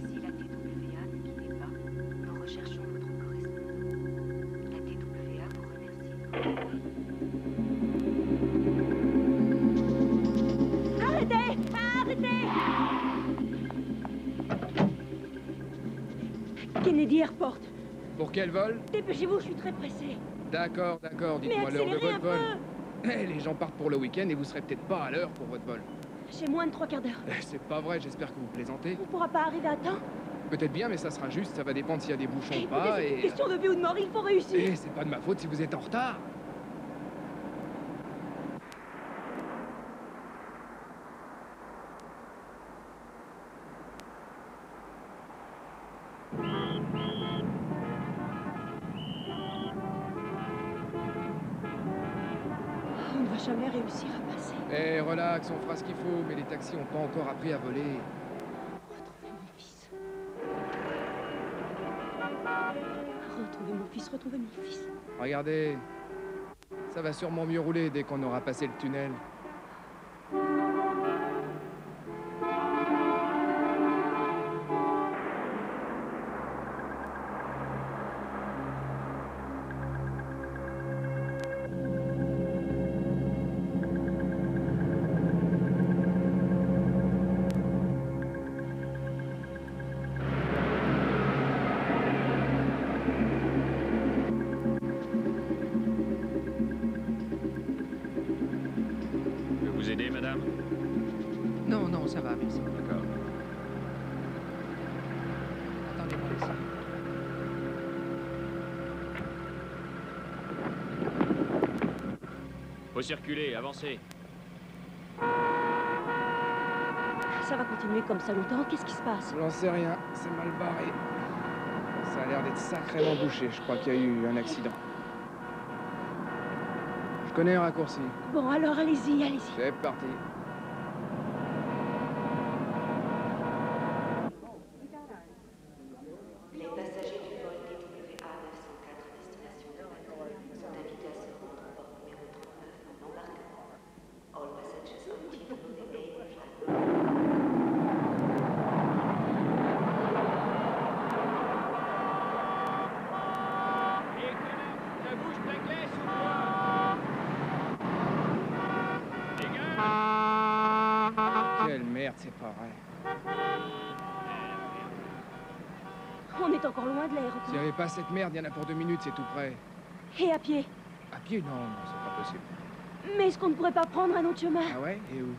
Si la TWA ne quittez pas, nous recherchons votre correspondant. La TWA vous remercie. Arrêtez! Arrêtez! Kennedy Airport. Pour quel vol? Dépêchez-vous, je suis très pressée. D'accord, dites-moi l'heure de accélérez votre un vol. peu. Eh, les gens partent pour le week-end et vous serez peut-être pas à l'heure pour votre vol. J'ai moins de 3/4 d'heure. C'est pas vrai, j'espère que vous plaisantez. On pourra pas arriver à temps. Peut-être bien, mais ça sera juste, ça va dépendre s'il y a des bouchons ou Écoutez, pas, c'est une et... question de vie ou de mort, il faut réussir. Eh, c'est pas de ma faute si vous êtes en retard. On ne va jamais réussir à passer. Eh, relax, on fera ce qu'il faut, mais les taxis ont pas encore appris à voler. Retrouvez mon fils, retrouvez mon fils. Regardez, ça va sûrement mieux rouler dès qu'on aura passé le tunnel. Je peux vous aider, madame? Non, non, ça va, merci. D'accord. Attendez-moi ici. Faut circuler, avancez. Ça va continuer comme ça longtemps. Qu'est-ce qui se passe? J'en sais rien, c'est mal barré. Ça a l'air d'être sacrément bouché, je crois qu'il y a eu un accident. Je connais un raccourci. Bon, alors allez-y, allez-y. C'est parti. Les passagers du vol TWA 904 à destination de Madrid sont invités à se rendre au port numéro 39 en embarquement. All passengers continue to remain in flight. Ça bouge ta caisse ou quoi? Quelle merde, c'est pas vrai. On est encore loin de l'aéroport. S'il n'y avait pas cette merde, il y en a pour 2 minutes, c'est tout près. Et à pied. À pied, non, c'est pas possible. Mais est-ce qu'on ne pourrait pas prendre un autre chemin? Ah ouais? Et où?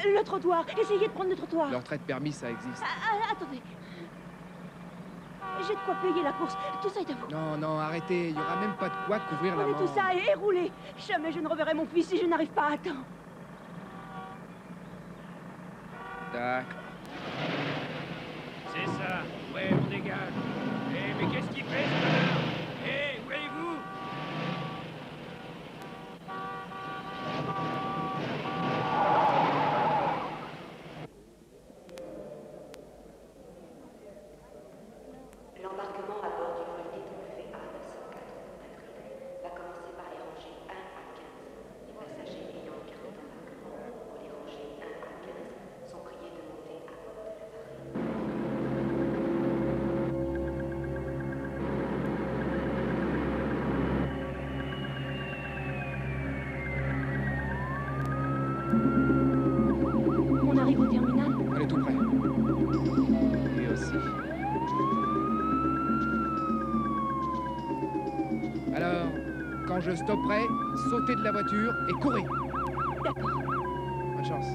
Le trottoir. Essayez de prendre le trottoir. Le retrait de permis, ça existe. Attendez. J'ai de quoi payer la course. Tout ça est à vous. Non, non, arrêtez, il n'y aura même pas de quoi couvrir la Prenez manche. tout ça et roulez. Jamais je ne reverrai mon fils si je n'arrive pas à temps. D'accord. C'est ça. Ouais, on dégage. Eh, mais qu'est-ce qu'il fait, ce connard? Eh, où allez-vous? L'embarquement à bord du vol TWA 904 pour Madrid va commencer par les rangées 1 à 15. Les passagers ayant une carte d'embarquement pour les rangées 1 à 15 sont priés de monter à bord de l'appareil. On arrive au terminal. On est tout près. Et aussi. Alors, quand je stopperai, sautez de la voiture et courez. D'accord. Bonne chance.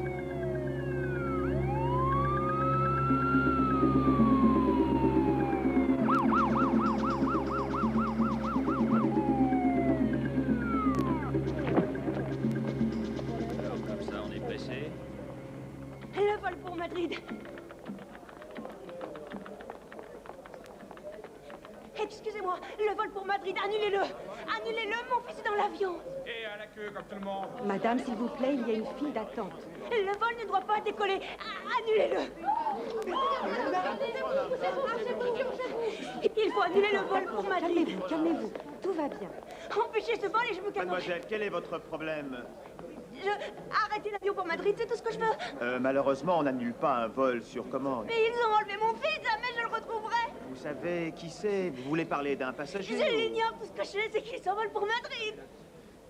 Alors, comme ça, on est pressé. Le vol pour Madrid. Excusez-moi, le vol pour Madrid, annulez-le. Annulez-le, mon fils est dans l'avion. Et à la queue comme tout le monde. Madame, s'il vous plaît, il y a une file d'attente. Le vol ne doit pas décoller. Annulez-le. Il faut annuler le vol pour Madrid. Calmez-vous, calmez-vous. Tout va bien. Empêchez ce vol et je me calme. Mademoiselle, quel est votre problème? Arrêtez l'avion pour Madrid, c'est tout ce que je veux. Malheureusement, on n'annule pas un vol sur commande. Mais ils ont enlevé mon fils, jamais je le retrouverai. Vous savez qui c'est? Vous voulez parler d'un passager? Je l'ignore, tout ce que je sais, c'est qu'il s'envole pour Madrid.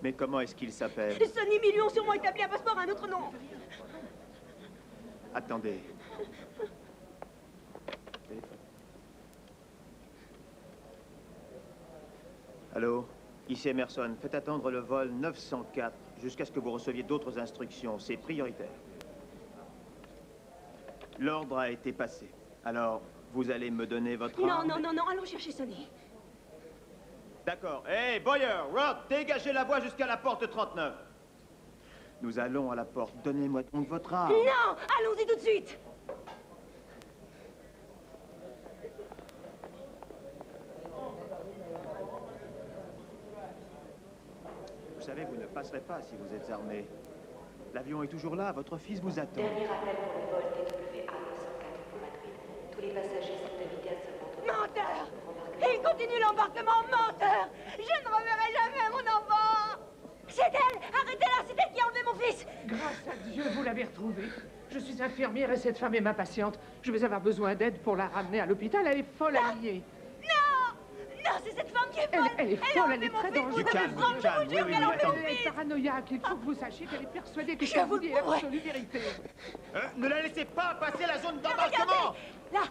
Mais comment est-ce qu'il s'appelle? Sonny Million, sûrement établi un passeport à un autre nom. Attendez. Allô? Ici Emerson. Faites attendre le vol 904 jusqu'à ce que vous receviez d'autres instructions. C'est prioritaire. L'ordre a été passé. Alors, vous allez me donner votre arme? Non, allons chercher Sonny. D'accord. Hey, Boyer, Rod, dégagez la voie jusqu'à la porte 39. Nous allons à la porte. Donnez-moi donc votre arme. Non, allons-y tout de suite. Vous savez, vous ne passerez pas si vous êtes armé. L'avion est toujours là, votre fils vous attend. Dernier appel pour le vol TWA 904 pour Madrid. Tous les passagers sont invités à se rendre. Menteur! Il continue l'embarquement, menteur! Je ne reverrai jamais mon enfant! C'est elle! Arrêtez-la, c'est elle qui a enlevé mon fils! Grâce à Dieu, vous l'avez retrouvée. Je suis infirmière et cette femme est ma patiente. Je vais avoir besoin d'aide pour la ramener à l'hôpital. Elle est folle à lier. Non, c'est cette femme qui est folle! Elle est folle, elle est très dangereuse. Du calme, oui, Elle est paranoïaque. Il faut que vous sachiez qu'elle est persuadée que je vous dis l'absolue vérité. Ne la laissez pas passer la zone d'embarquement! Là,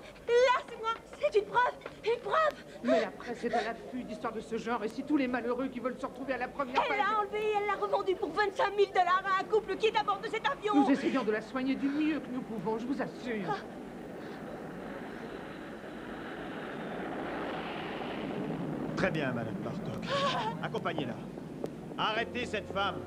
c'est moi! C'est une preuve! Une preuve! Mais la presse est à l'affût d'histoires de ce genre, et si tous les malheureux qui veulent se retrouver à la première Elle l'a enlevé et elle l'a revendu pour 25 000 $ à un couple qui est à bord de cet avion! Nous essayons de la soigner du mieux que nous pouvons, je vous assure. Très bien, Madame Bartok. Accompagnez-la. Arrêtez cette femme.